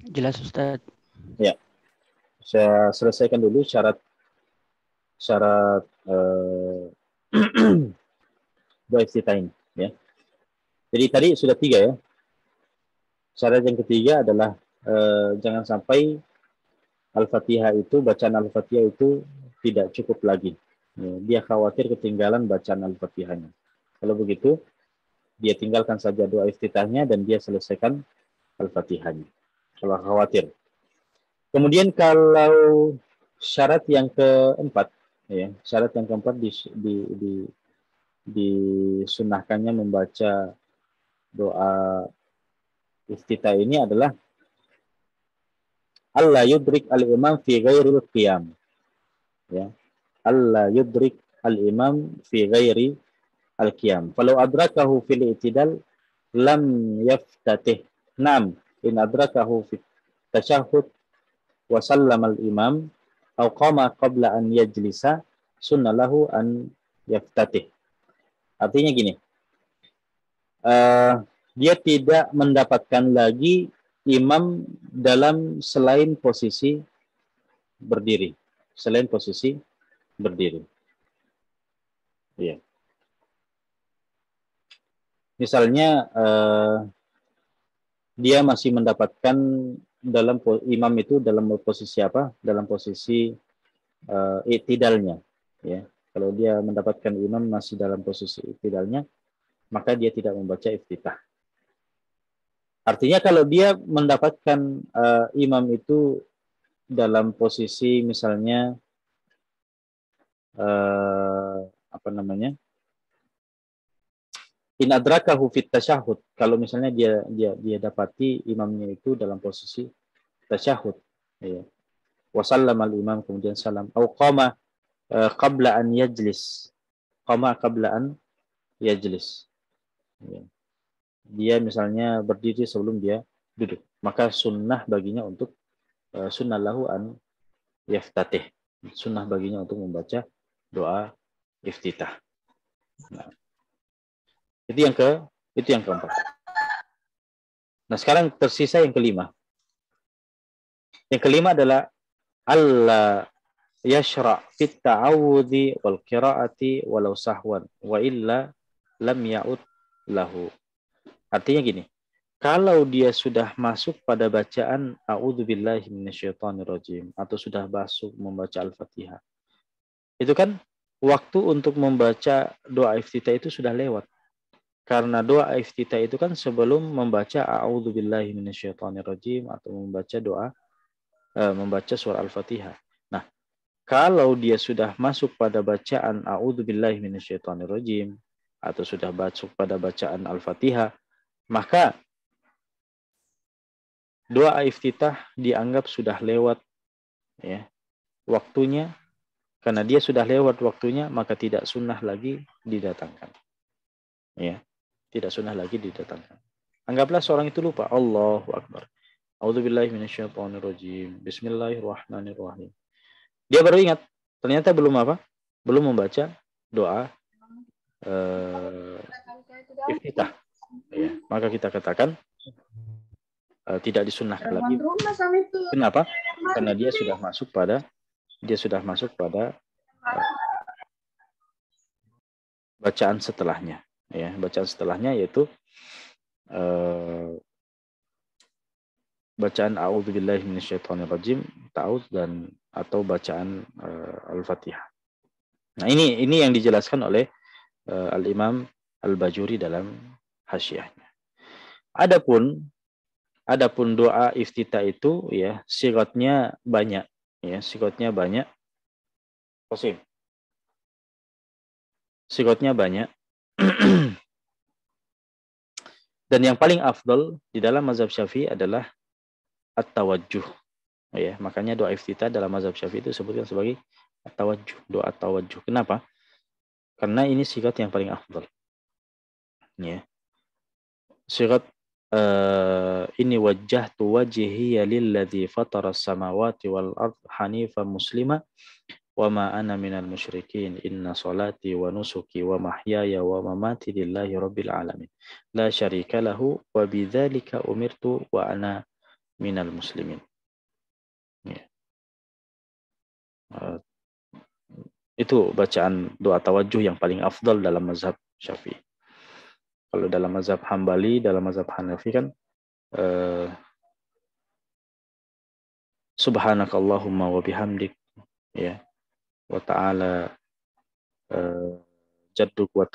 Jelas Ustaz. Ya. Saya selesaikan dulu syarat doa iftitah ini. Ya. Jadi tadi sudah 3 ya. Syarat yang ketiga adalah jangan sampai Al-Fatihah itu, bacaan Al-Fatihah itu tidak cukup lagi. Ya, dia khawatir ketinggalan bacaan Al-Fatihahnya. Kalau begitu, dia tinggalkan saja doa iftitahnya dan dia selesaikan Al-Fatihahnya. Kalau khawatir. Kemudian kalau syarat yang keempat, ya, syarat yang keempat disunahkannya membaca doa iftitah ini adalah Allah yudrik al-imam fi ghairil qiyam. Ya. alla yudrik al-imam fi ghairi al-qiyam. Falau adrakahu fil i'tidal lam yaftatih. Naam, in adrakahu fi tasyahhud wa sallama al-imam aw qama qabla an yajlisa sunnalahu an yaftatih. Artinya gini, dia tidak mendapatkan lagi imam dalam selain posisi berdiri. Selain posisi berdiri. Ya. Misalnya dia masih mendapatkan dalam imam itu dalam posisi apa? Dalam posisi i'tidalnya. Ya. Kalau dia mendapatkan imam masih dalam posisi i'tidalnya, maka dia tidak membaca iftitah. Artinya kalau dia mendapatkan imam itu dalam posisi misalnya apa namanya? In adrakahu fit tasyahud. Kalau misalnya dia dapati imamnya itu dalam posisi tasyahud, ya. Wa sallama al-imam, kemudian salam. Au qama qabla an yajlis. Qama qabla an yajlis. Ya. Dia misalnya berdiri sebelum dia duduk, maka sunnah baginya untuk sunnah lahu an yaftatih. Sunnah baginya untuk membaca doa iftitah. Nah, itu yang keempat. Nah, sekarang tersisa yang kelima. Yang kelima adalah alla yashra' fit ta'awudhi wal qira'ati walau sahwan wa illa lam ya'ud lahu. Artinya gini, kalau dia sudah masuk pada bacaan a'udzubillahi minasyaitonirrajim atau sudah masuk membaca Al-Fatihah, itu kan waktu untuk membaca doa iftitah itu sudah lewat. Karena doa iftitah itu kan sebelum membaca a'udzubillahi minasyaitonirrajim atau membaca surah Al-Fatihah. Nah, kalau dia sudah masuk pada bacaan a'udzubillahi minasyaitonirrajim atau sudah masuk pada bacaan Al-Fatihah, maka doa iftitah dianggap sudah lewat, ya, waktunya. Karena dia sudah lewat waktunya, maka tidak sunnah lagi didatangkan. Ya, tidak sunnah lagi didatangkan. Anggaplah seorang itu lupa, Allahu Akbar, a'udzubillahi minasyaitonirrajim, bismillahirrahmanirrahim. Dia baru ingat, ternyata belum apa? Belum membaca doa iftitah. Ya, maka kita katakan tidak disunnahkan lagi. Kenapa? Karena dia sudah masuk pada bacaan setelahnya. Ya, bacaan setelahnya yaitu bacaan a'udzubillahi minasyaitonirrajim, ta'awudz, dan atau bacaan Al-Fatihah. Nah, ini yang dijelaskan oleh Al-Imam Al-Bajuri dalam hasyiahnya. Adapun doa iftitah itu, ya, sigatnya banyak, ya, sigatnya banyak. Sigatnya banyak. Dan yang paling afdal di dalam mazhab Syafi'i adalah at-tawajjuh. Ya, makanya doa iftitah dalam mazhab Syafi'i itu disebutkan sebagai at-tawajjuh, doa tawajjuh. Kenapa? Karena ini sigat yang paling afdal. Ya. Sigat ini wajjahtu wajhiya lilladzi fatara as-samawati wal ard hanifan muslima wa ma ana minal musyrikin inna salati wa nusuki wa mahyaya wa mamati lillahi rabbil alamin la syarika lahu wa bidzalika umirtu wa ana minal muslimin. Ya. Itu bacaan doa tawajjuh yang paling afdal dalam mazhab Syafi'i. Kalau dalam mazhab Hambali, dalam mazhab Hanafi kan subhanakallahumma wa bihamdik, ya, wa ta'ala jadduk wa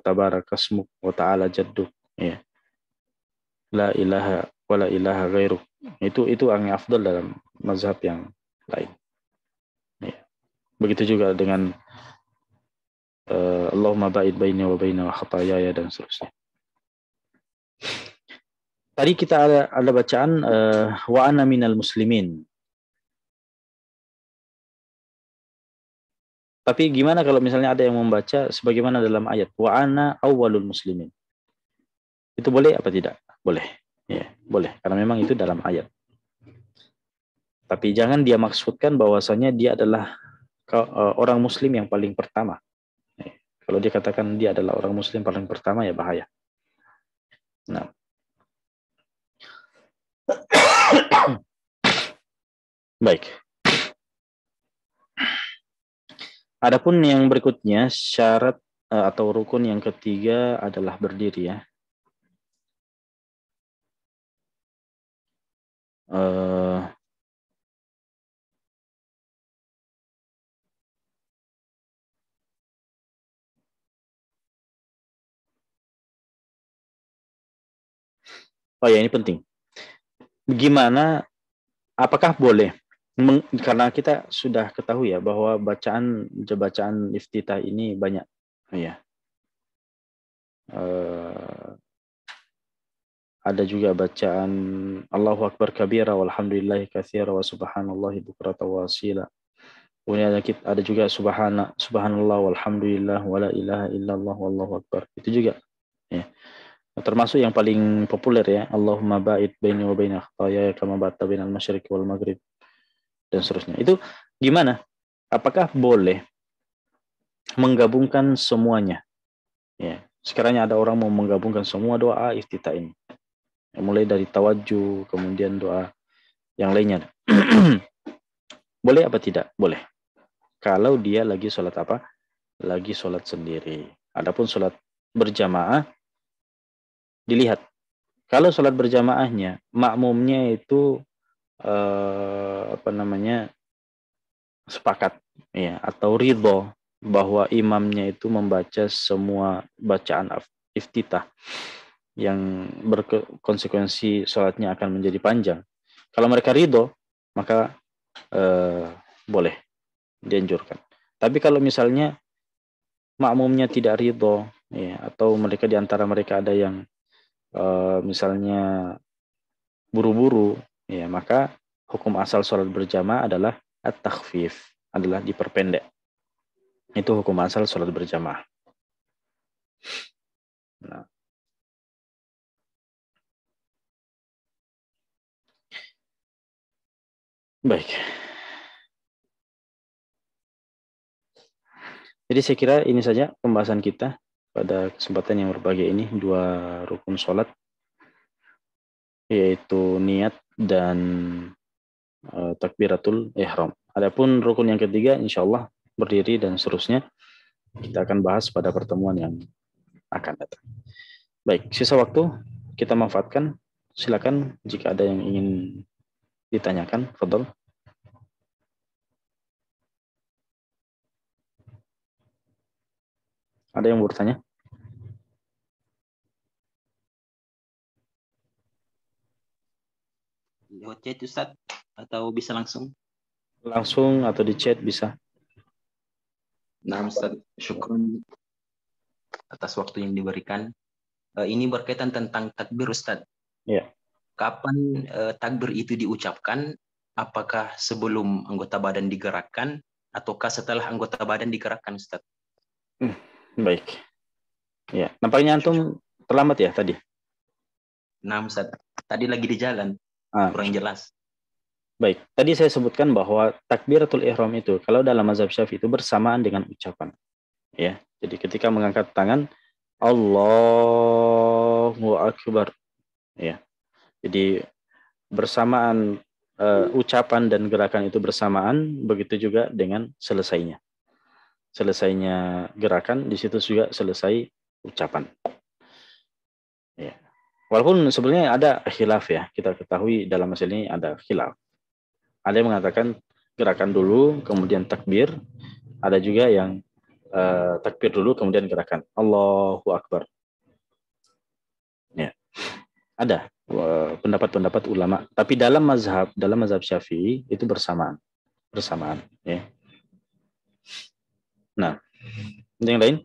tabarakasmuk wa ta'ala jadduk, ya, la ilaha wa la ilaha ghairuk. Itu yang afdal dalam mazhab yang lain, ya. Begitu juga dengan Allahumma ba'id baini wa baina khataayaya dan seterusnya. Tadi kita ada bacaan wa ana minal muslimin. Tapi gimana kalau misalnya ada yang membaca sebagaimana dalam ayat wa ana awwalul muslimin? Itu boleh apa tidak? Boleh. Ya, boleh karena memang itu dalam ayat. Tapi jangan dia maksudkan bahwasanya dia adalah orang muslim yang paling pertama. Kalau dia katakan dia adalah orang muslim paling pertama ya bahaya. Nah. Baik. Adapun yang berikutnya syarat atau rukun yang ketiga adalah berdiri ya. Oh ya, ini penting. Bagaimana, apakah boleh? Karena kita sudah ketahui ya bahwa bacaan iftitah ini banyak ya. Ada juga bacaan Allahu Akbar kabira walhamdulillahi katsira wa subhanallahi bukrata wa asila. Kemudian ada juga subhanallah walhamdulillah wala ilaha illallah wallahu akbar. Itu juga ya. Termasuk yang paling populer ya, Allahumma ba'id baini wa baina khataaya kama ba'adta bainal masyriqi wal maghrib dan seterusnya. Itu gimana? Apakah boleh menggabungkan semuanya? Ya. Sekiranya ada orang mau menggabungkan semua doa iftitah ini. Mulai dari tawajjuh, kemudian doa yang lainnya. Boleh apa tidak? Boleh. Kalau dia lagi sholat apa? Lagi sholat sendiri. Adapun sholat berjamaah, dilihat. Kalau sholat berjamaahnya, makmumnya itu sepakat ya atau ridho bahwa imamnya itu membaca semua bacaan iftitah yang berkonsekuensi sholatnya akan menjadi panjang. Kalau mereka ridho, maka boleh dianjurkan. Tapi kalau misalnya makmumnya tidak ridho, ya, atau mereka di antara mereka ada yang misalnya buru-buru, ya, maka hukum asal sholat berjamaah adalah at-takhfif, adalah diperpendek. Itu hukum asal sholat berjamaah. Nah. Baik. Jadi saya kira ini saja pembahasan kita pada kesempatan yang berbahagia ini, 2 rukun sholat, yaitu niat dan takbiratul ihram. Adapun rukun yang ketiga, insya Allah berdiri dan seterusnya, kita akan bahas pada pertemuan yang akan datang. Baik, sisa waktu kita manfaatkan. Silakan jika ada yang ingin ditanyakan, fadhol. Ada yang mau bertanya? Lewat chat Ustaz atau bisa langsung? Langsung atau di chat bisa. Nah Ustaz, syukron atas waktu yang diberikan. Ini berkaitan tentang takbir Ustaz. Ya. Kapan takbir itu diucapkan? Apakah sebelum anggota badan digerakkan ataukah setelah anggota badan digerakkan Ustaz? Baik. Ya, nampaknya antum terlambat ya tadi. Nah Ustaz, tadi lagi di jalan. Kurang jelas. Baik, tadi saya sebutkan bahwa takbiratul ihram itu kalau dalam mazhab Syafi'i itu bersamaan dengan ucapan. Ya. Jadi ketika mengangkat tangan Allahu Akbar. Ya. Jadi bersamaan ucapan dan gerakan itu bersamaan, begitu juga dengan selesainya. Selesainya gerakan di situ juga selesai ucapan. Ya. Walaupun sebenarnya ada khilaf ya, kita ketahui dalam masalah ini ada khilaf. Ada yang mengatakan gerakan dulu, kemudian takbir. Ada juga yang takbir dulu, kemudian gerakan. Allahu Akbar. Ya. Ada pendapat-pendapat ulama. Tapi dalam mazhab Syafi'i itu bersamaan. Ya. Nah, yang lain?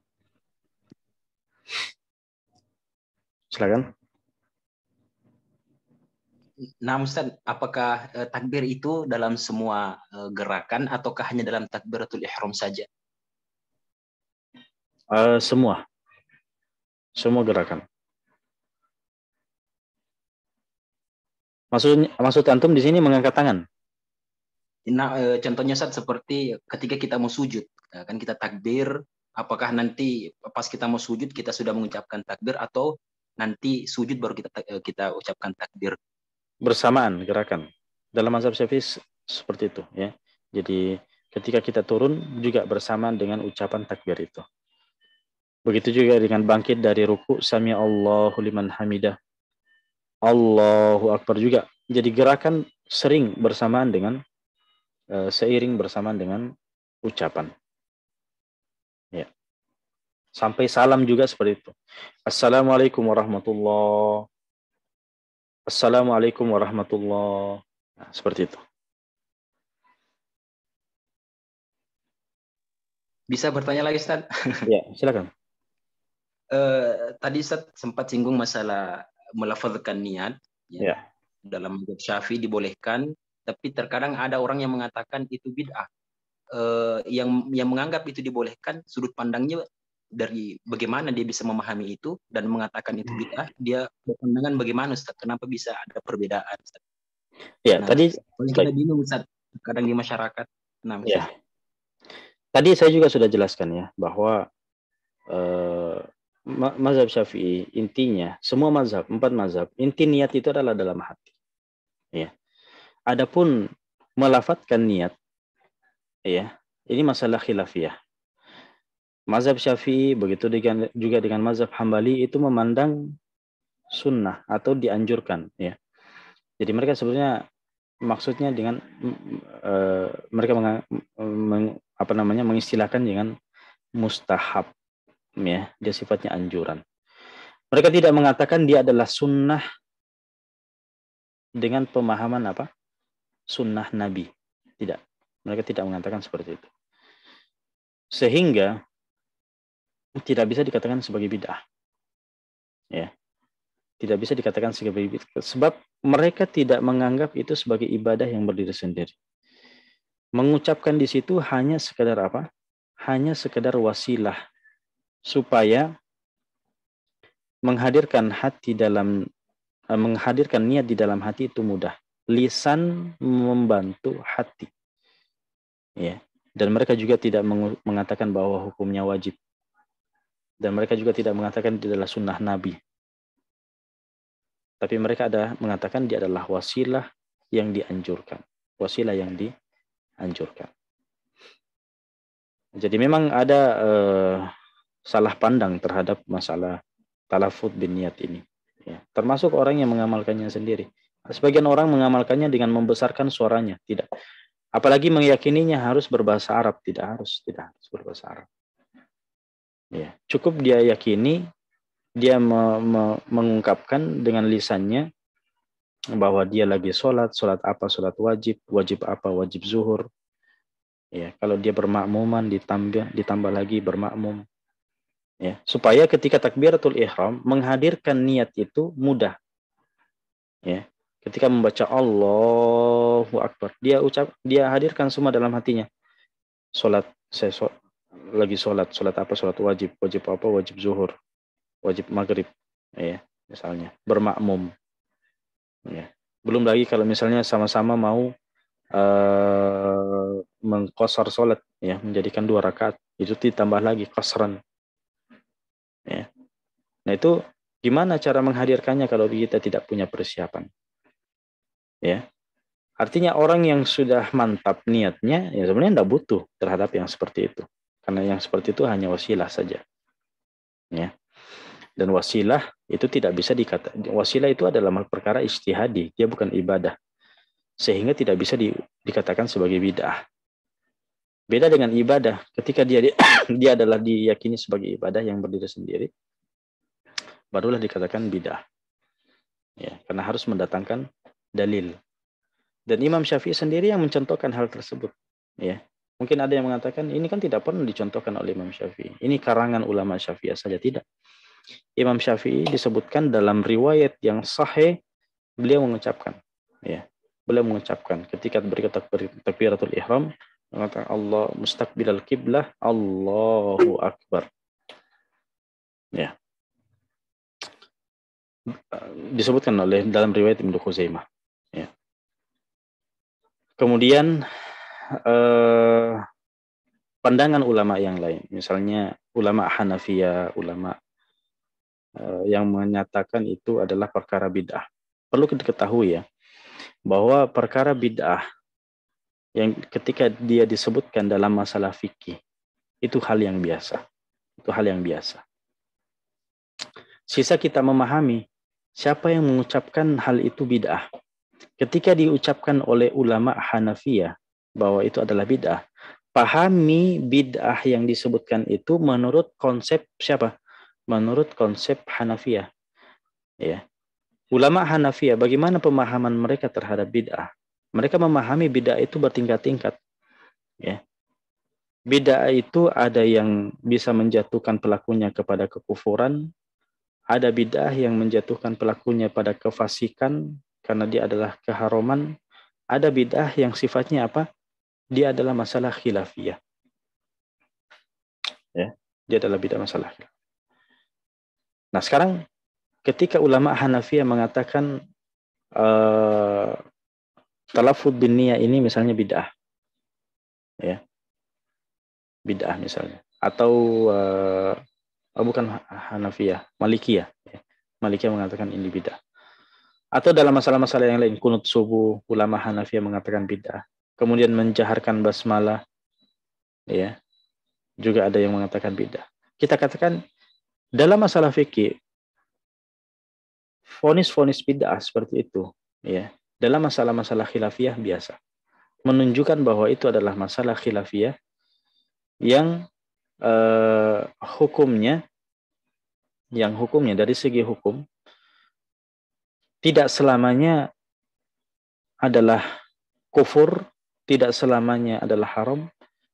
Silakan. Nah Ustaz, apakah takbir itu dalam semua gerakan ataukah hanya dalam takbiratul ihram saja? Semua gerakan. Maksud antum di sini mengangkat tangan. Nah, contohnya Ustaz seperti ketika kita mau sujud, kan kita takbir, apakah nanti pas kita mau sujud kita sudah mengucapkan takbir atau nanti sujud baru kita ucapkan takbir? Bersamaan gerakan. Dalam mazhab Syafi'i seperti itu ya. Jadi ketika kita turun juga bersamaan dengan ucapan takbir itu. Begitu juga dengan bangkit dari ruku, sami Allahu liman hamidah, Allahu Akbar juga. Jadi gerakan sering bersamaan dengan seiring bersamaan dengan ucapan. Ya. Sampai salam juga seperti itu. Assalamualaikum warahmatullahi. Assalamualaikum warahmatullahi. Nah, seperti itu. Bisa bertanya lagi Ustaz? Ya, silakan. Tadi Ustaz sempat singgung masalah melafazkan niat, ya. Ya. Dalam mazhab Syafi'i dibolehkan, tapi terkadang ada orang yang mengatakan itu bid'ah. Yang menganggap itu dibolehkan, sudut pandangnya dari bagaimana dia bisa memahami itu dan mengatakan itu bid'ah, dia berpandangan bagaimana Ustaz? Kenapa bisa ada perbedaan Ustaz? Ya, Nah, tadi kita bingung Ustaz, kadang di masyarakat. Nah, ya. Tadi saya juga sudah jelaskan ya bahwa mazhab Syafi'i intinya semua mazhab, 4 mazhab, inti niat itu adalah dalam hati. Ya. Adapun melafatkan niat, ya, ini masalah khilafiyah. Mazhab Syafi'i begitu juga dengan mazhab Hambali itu memandang sunnah atau dianjurkan, ya. Jadi mereka sebenarnya maksudnya dengan mereka mengistilahkan dengan mustahab, ya, dia sifatnya anjuran. Mereka tidak mengatakan dia adalah sunnah dengan pemahaman apa? Sunnah Nabi. Tidak. Mereka tidak mengatakan seperti itu. Sehingga tidak bisa dikatakan sebagai bid'ah. Ya. Tidak bisa dikatakan sebagai bid'ah. Sebab mereka tidak menganggap itu sebagai ibadah yang berdiri sendiri. Mengucapkan di situ hanya sekedar apa? Hanya sekedar wasilah supaya menghadirkan niat di dalam hati itu mudah. Lisan membantu hati. Ya. Dan mereka juga tidak mengatakan bahwa hukumnya wajib. Dan mereka juga tidak mengatakan dia adalah sunnah Nabi. Tapi mereka mengatakan dia adalah wasilah yang dianjurkan. Wasilah yang dianjurkan. Jadi memang ada salah pandang terhadap masalah talafut bin niat ini. Ya. Termasuk orang yang mengamalkannya sendiri. Sebagian orang mengamalkannya dengan membesarkan suaranya. Tidak. Apalagi meyakininya harus berbahasa Arab. Tidak harus berbahasa Arab. Ya. Cukup dia yakini, dia mengungkapkan dengan lisannya bahwa dia lagi sholat apa, sholat wajib apa, wajib zuhur. Ya, kalau dia bermakmuman ditambah lagi bermakmum. Ya, supaya ketika takbiratul ihram menghadirkan niat itu mudah. Ya, ketika membaca Allahu Akbar, dia hadirkan semua dalam hatinya. Lagi sholat apa, sholat wajib apa, wajib zuhur, wajib maghrib, ya, misalnya bermakmum. Ya. Belum lagi kalau misalnya sama-sama mau mengqashar sholat, ya, menjadikan 2 rakaat, itu ditambah lagi qasran. Ya. Nah itu gimana cara menghadirkannya kalau kita tidak punya persiapan? Ya, artinya orang yang sudah mantap niatnya, ya sebenarnya tidak butuh terhadap yang seperti itu, karena yang seperti itu hanya wasilah saja. Ya. Dan wasilah itu tidak bisa wasilah itu adalah perkara ijtihadi, dia bukan ibadah. Sehingga tidak bisa dikatakan sebagai bid'ah. Beda dengan ibadah, ketika dia adalah diyakini sebagai ibadah yang berdiri sendiri, barulah dikatakan bid'ah. Ya, karena harus mendatangkan dalil. Dan Imam Syafi'i sendiri yang mencontohkan hal tersebut. Ya, mungkin ada yang mengatakan ini kan tidak pernah dicontohkan oleh Imam Syafi'i. Ini karangan ulama Syafi'i saja, tidak. Imam Syafi'i disebutkan dalam riwayat yang sahih, beliau mengucapkan, ya, beliau mengucapkan ketika berkata takbiratul ihram, mengatakan Allah mustaqbilal qiblah, Allahu Akbar. Ya. Disebutkan oleh dalam riwayat Ibnu Khuzaimah. Ya. Kemudian pandangan ulama yang lain, misalnya ulama Hanafiyah, ulama yang menyatakan itu adalah perkara bid'ah. Perlu diketahui ya, bahwa perkara bid'ah yang ketika dia disebutkan dalam masalah fikih, itu hal yang biasa. Itu hal yang biasa. Sisa kita memahami siapa yang mengucapkan hal itu bid'ah. Ketika diucapkan oleh ulama Hanafiyah bahwa itu adalah bid'ah, pahami bid'ah yang disebutkan itu menurut konsep siapa? Menurut konsep Hanafiyah. Ya. Ulama Hanafiyah, bagaimana pemahaman mereka terhadap bid'ah? Mereka memahami bid'ah itu bertingkat-tingkat. Ya. Bid'ah itu ada yang bisa menjatuhkan pelakunya kepada kekufuran, ada bid'ah yang menjatuhkan pelakunya pada kefasikan karena dia adalah keharuman, ada bid'ah yang sifatnya apa? Dia adalah masalah khilafiyah. Ya, dia adalah bid'ah masalah khilafiyah. Nah, sekarang ketika ulama Hanafiyah mengatakan talafud bin niyah ini misalnya bid'ah, ya, bid'ah misalnya, atau bukan Hanafiyah, Malikiyah, ya. Malikiyah mengatakan ini bid'ah. Atau dalam masalah-masalah yang lain, kunut subuh, ulama Hanafiyah mengatakan bid'ah. Kemudian menjaharkan basmalah, ya, juga ada yang mengatakan bid'ah. Kita katakan dalam masalah fikih, vonis-vonis bid'ah seperti itu, ya, dalam masalah-masalah khilafiyah biasa, menunjukkan bahwa itu adalah masalah khilafiyah yang hukumnya dari segi hukum tidak selamanya adalah kufur, tidak selamanya adalah haram,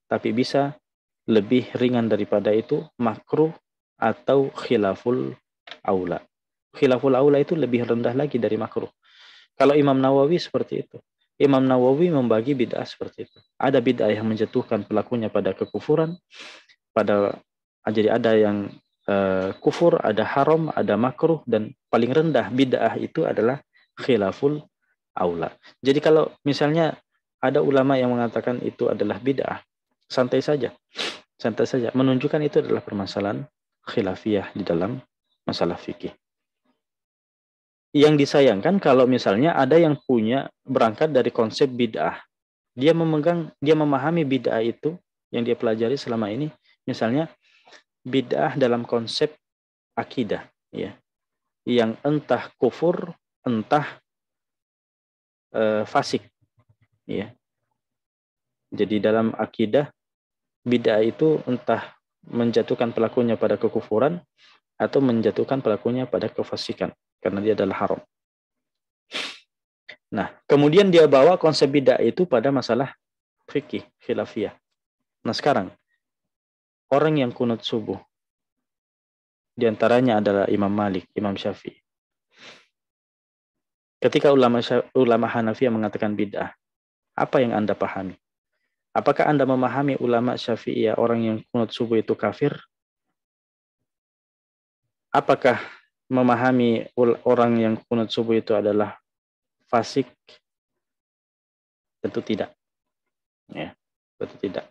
tapi bisa lebih ringan daripada itu, makruh atau khilaful aula. Khilaful aula itu lebih rendah lagi dari makruh. Kalau Imam Nawawi seperti itu. Imam Nawawi membagi bid'ah seperti itu. Ada bid'ah yang menjatuhkan pelakunya pada kekufuran, jadi ada yang kufur, ada haram, ada makruh, dan paling rendah bid'ah itu adalah khilaful aula. Jadi kalau misalnya ada ulama yang mengatakan itu adalah bid'ah, santai saja. Santai saja. Menunjukkan itu adalah permasalahan khilafiyah di dalam masalah fikih. Yang disayangkan kalau misalnya ada yang punya berangkat dari konsep bid'ah. Dia memahami bid'ah itu yang dia pelajari selama ini, misalnya bid'ah dalam konsep akidah, ya, yang entah kufur, entah fasik, ya. Jadi dalam akidah bid'ah itu entah menjatuhkan pelakunya pada kekufuran atau menjatuhkan pelakunya pada kefasikan karena dia adalah haram. Nah, kemudian dia bawa konsep bid'ah itu pada masalah fikih, khilafiyah. Nah, sekarang orang yang kunut subuh di antaranya adalah Imam Malik, Imam Syafi'i. Ketika ulama Hanafiyah mengatakan bid'ah, apa yang Anda pahami? Apakah Anda memahami ulama Syafi'iyah orang yang kunut subuh itu kafir? Apakah memahami orang yang kunut subuh itu adalah fasik? Tentu tidak. Ya, tentu tidak.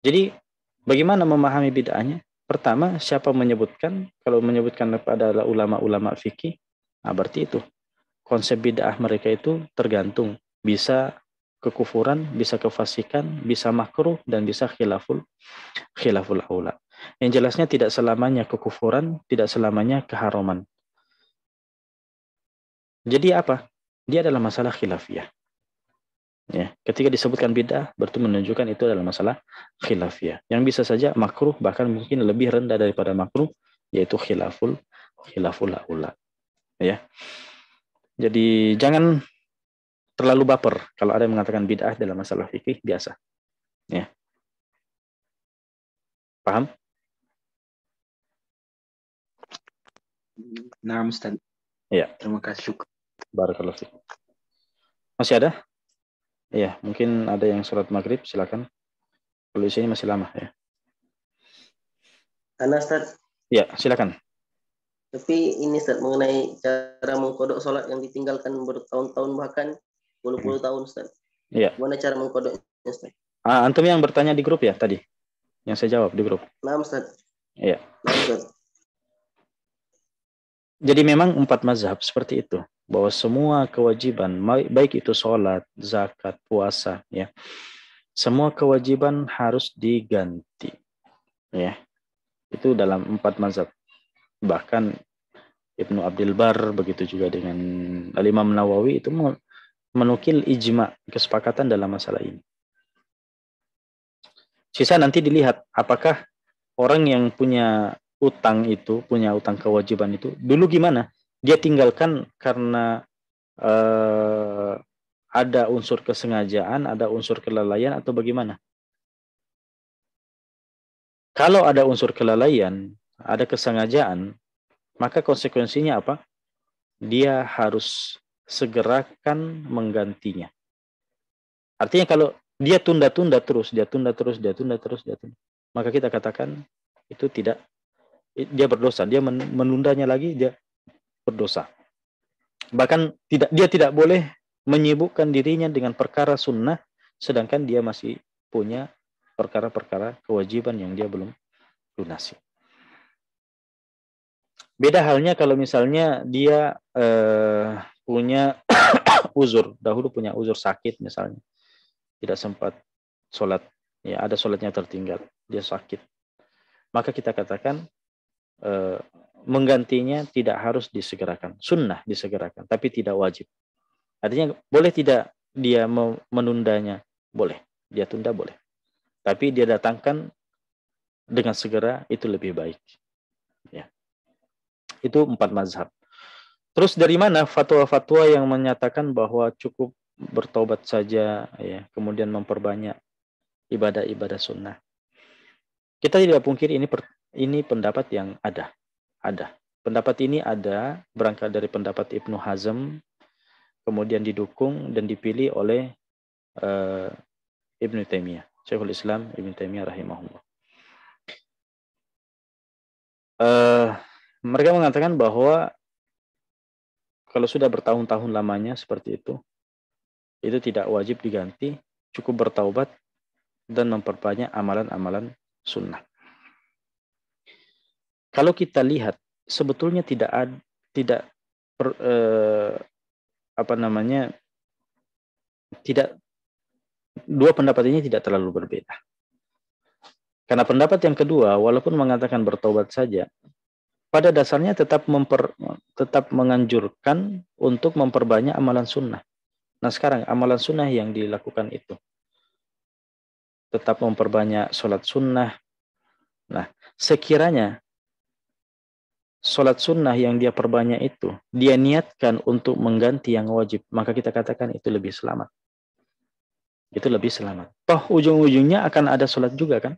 Jadi bagaimana memahami bid'ahnya? Pertama, siapa menyebutkan? Kalau menyebutkan adalah ulama-ulama fikih, nah berarti itu konsep bid'ah mereka itu tergantung, bisa kekufuran, bisa kefasikan, bisa makruh, dan bisa khilaful aula. Yang jelasnya tidak selamanya kekufuran, tidak selamanya keharuman. Jadi apa? Dia adalah masalah khilafiyah. Ya, ketika disebutkan bid'ah, berarti menunjukkan itu adalah masalah khilafiyah. Yang bisa saja makruh, bahkan mungkin lebih rendah daripada makruh, yaitu khilaful aula. Ya. Jadi jangan terlalu baper kalau ada yang mengatakan bid'ah dalam masalah fikih biasa. Ya. Paham? Nah, Ustaz. Ya. Terima kasih. Barakallahu fiik. Masih ada? Ya, mungkin ada yang sholat maghrib, silakan. Kalau di sini masih lama ya. Halo Ustaz. Ya, silakan. Tapi ini Ustaz, mengenai cara mengkodok sholat yang ditinggalkan bertahun-tahun bahkan puluh-puluh tahun Ustaz. Iya. Gimana cara mengkodoknya Ustaz? Antum yang bertanya di grup ya tadi? Yang saya jawab di grup. Nah Ustaz. Iya. Nah Ustaz. Jadi memang 4 mazhab seperti itu. Bahwa semua kewajiban, baik itu sholat, zakat, puasa, ya, semua kewajiban harus diganti. Ya. Itu dalam 4 mazhab. Bahkan Ibnu Abdul Bar, begitu juga dengan Al-Imam Nawawi, itu menukil ijma, kesepakatan dalam masalah ini. Sisa nanti dilihat apakah orang yang punya utang itu, punya utang kewajiban itu, dulu gimana? Dia tinggalkan karena ada unsur kesengajaan, ada unsur kelalaian, atau bagaimana? Kalau ada unsur kelalaian, ada kesengajaan, maka konsekuensinya apa? Dia harus segerakan menggantinya. Artinya kalau dia tunda-tunda terus, maka kita katakan itu tidak, dia berdosa. Dia menundanya lagi, dia berdosa. Bahkan dia tidak boleh menyibukkan dirinya dengan perkara sunnah, sedangkan dia masih punya perkara-perkara kewajiban yang dia belum lunasi. Beda halnya kalau misalnya dia punya uzur, dahulu punya uzur sakit misalnya, tidak sempat sholat, ya ada sholatnya tertinggal, dia sakit. Maka kita katakan menggantinya tidak harus disegerakan, sunnah disegerakan, tapi tidak wajib. Artinya boleh tidak dia menundanya, boleh, dia tunda boleh. Tapi dia datangkan dengan segera itu lebih baik. Ya. Itu 4 mazhab. Terus dari mana fatwa-fatwa yang menyatakan bahwa cukup bertaubat saja, ya, kemudian memperbanyak ibadah-ibadah sunnah? Kita tidak pungkiri ini pendapat yang ada. Pendapat ini ada berangkat dari pendapat Ibnu Hazm, kemudian didukung dan dipilih oleh Ibnu Taimiyah, Syekhul Islam Ibnu Taimiyah rahimahullah. Mereka mengatakan bahwa kalau sudah bertahun-tahun lamanya seperti itu tidak wajib diganti, cukup bertaubat dan memperbanyak amalan-amalan sunnah. Kalau kita lihat, sebetulnya dua pendapat ini tidak terlalu berbeda. Karena pendapat yang kedua, walaupun mengatakan bertaubat saja, pada dasarnya tetap menganjurkan untuk memperbanyak amalan sunnah. Nah sekarang amalan sunnah yang dilakukan itu tetap memperbanyak sholat sunnah. Nah sekiranya sholat sunnah yang dia perbanyak itu dia niatkan untuk mengganti yang wajib, maka kita katakan itu lebih selamat. Itu lebih selamat. Toh ujung-ujungnya akan ada sholat juga kan?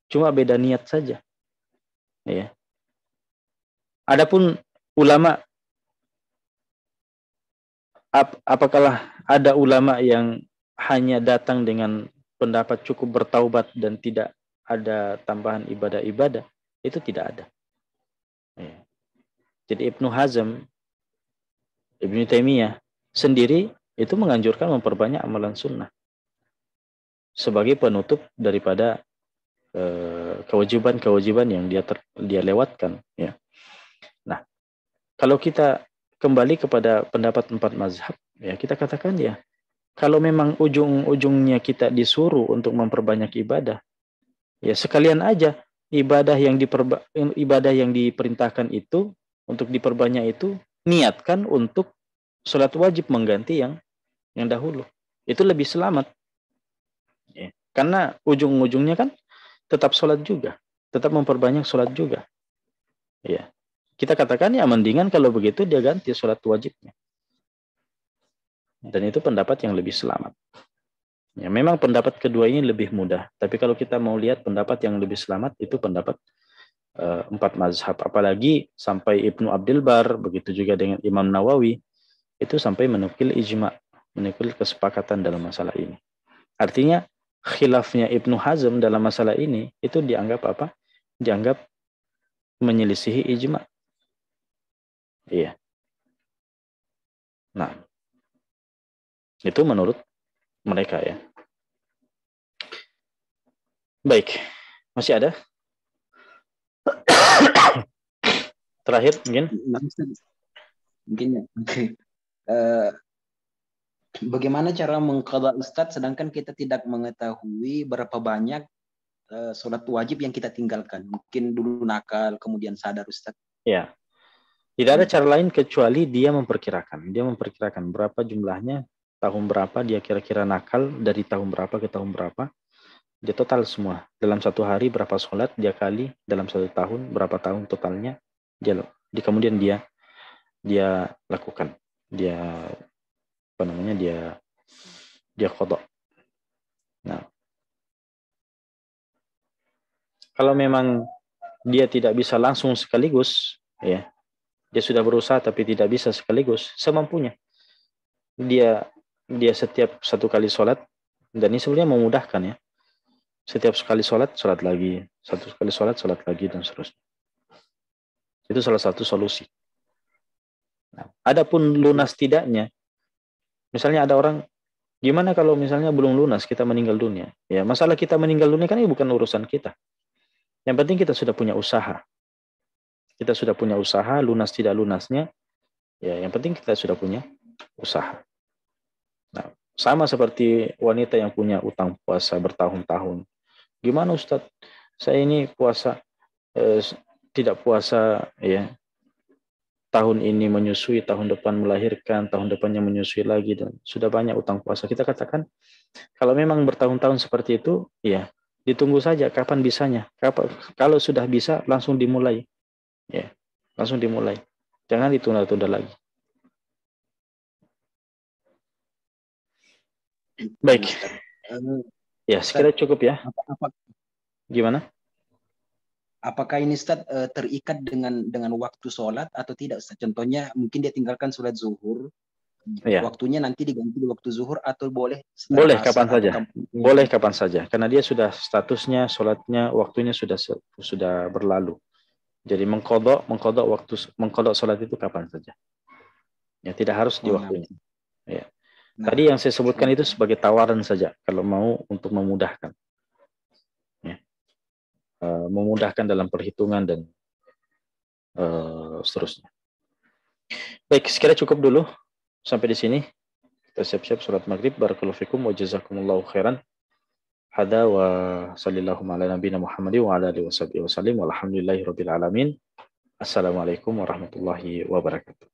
Cuma beda niat saja. Ya. Adapun ulama, apakah ada ulama yang hanya datang dengan pendapat cukup bertaubat dan tidak ada tambahan ibadah-ibadah? Itu tidak ada. Ya. Jadi Ibnu Hazm, Ibnu Taimiyah sendiri itu menganjurkan memperbanyak amalan sunnah sebagai penutup daripada kewajiban-kewajiban yang dia lewatkan. Ya. Nah, kalau kita kembali kepada pendapat 4 mazhab, ya kita katakan ya, kalau memang ujung-ujungnya kita disuruh untuk memperbanyak ibadah, ya sekalian aja ibadah yang diperintahkan itu untuk diperbanyak itu niatkan untuk sholat wajib mengganti yang dahulu. Itu lebih selamat. Ya. Karena ujung-ujungnya kan tetap sholat juga, tetap memperbanyak sholat juga. Ya. Kita katakan ya mendingan kalau begitu dia ganti sholat wajibnya. Dan itu pendapat yang lebih selamat. Ya, memang pendapat kedua ini lebih mudah. Tapi kalau kita mau lihat pendapat yang lebih selamat itu pendapat 4 mazhab. Apalagi sampai Ibnu Abdul Bar, begitu juga dengan Imam Nawawi, itu sampai menukil ijma, menukil kesepakatan dalam masalah ini. Artinya khilafnya Ibnu Hazm dalam masalah ini itu dianggap apa? Dianggap menyelisihi ijma. Iya. Nah, itu menurut mereka ya. Baik, masih ada? Terakhir mungkin? Mungkin ya. Oke. Bagaimana cara mengqadha Ustaz sedangkan kita tidak mengetahui berapa banyak sholat wajib yang kita tinggalkan? Mungkin dulu nakal, kemudian sadar Ustaz. Ya. Tidak ada cara lain kecuali dia memperkirakan. Dia memperkirakan berapa jumlahnya, tahun berapa dia kira-kira nakal, dari tahun berapa ke tahun berapa. Dia total semua. Dalam satu hari berapa sholat dia kali, dalam satu tahun berapa tahun totalnya. Kemudian dia lakukan. Dia qadha. Nah, kalau memang dia tidak bisa langsung sekaligus, ya, dia sudah berusaha tapi tidak bisa sekaligus, semampunya. Dia setiap satu kali sholat, dan ini sebenarnya memudahkan ya. Setiap sekali sholat lagi, satu kali sholat lagi, dan seterusnya. Itu salah satu solusi. Nah, adapun lunas tidaknya, misalnya ada orang, gimana kalau misalnya belum lunas kita meninggal dunia? Ya, masalah kita meninggal dunia kan ini bukan urusan kita. Yang penting kita sudah punya usaha. Kita sudah punya usaha, lunas tidak lunasnya, ya yang penting kita sudah punya usaha. Nah, sama seperti wanita yang punya utang puasa bertahun-tahun. Gimana Ustadz? Saya ini puasa, tidak puasa ya. Tahun ini menyusui, tahun depan melahirkan, tahun depannya menyusui lagi, dan sudah banyak utang puasa. Kita katakan, kalau memang bertahun-tahun seperti itu, ya ditunggu saja kapan bisanya. Kalau sudah bisa, langsung dimulai. Ya, langsung dimulai. Jangan ditunda-tunda lagi. Baik. Ya, sekira cukup ya. Gimana? Apakah ini Ustaz terikat dengan waktu sholat atau tidak Ustaz? Contohnya mungkin dia tinggalkan sholat zuhur, ya. Waktunya nanti diganti di waktu zuhur, atau boleh boleh kapan saja. Boleh kapan saja, karena dia sudah statusnya sholatnya, waktunya sudah berlalu. Jadi mengqadha sholat itu kapan saja. Ya, tidak harus di waktunya. Ya. Tadi yang saya sebutkan itu sebagai tawaran saja, kalau mau untuk memudahkan. Ya. Memudahkan dalam perhitungan dan seterusnya. Baik, sekira cukup dulu sampai di sini. Kita siap-siap sholat maghrib. Barakallahu fikum wa jazakumullahu khairan. Hada wa sallallahu ala nabiyina Muhammadin wa ala alihi wa sallim walhamdulillahi rabbil alamin. Assalamualaikum warahmatullahi wabarakatuh.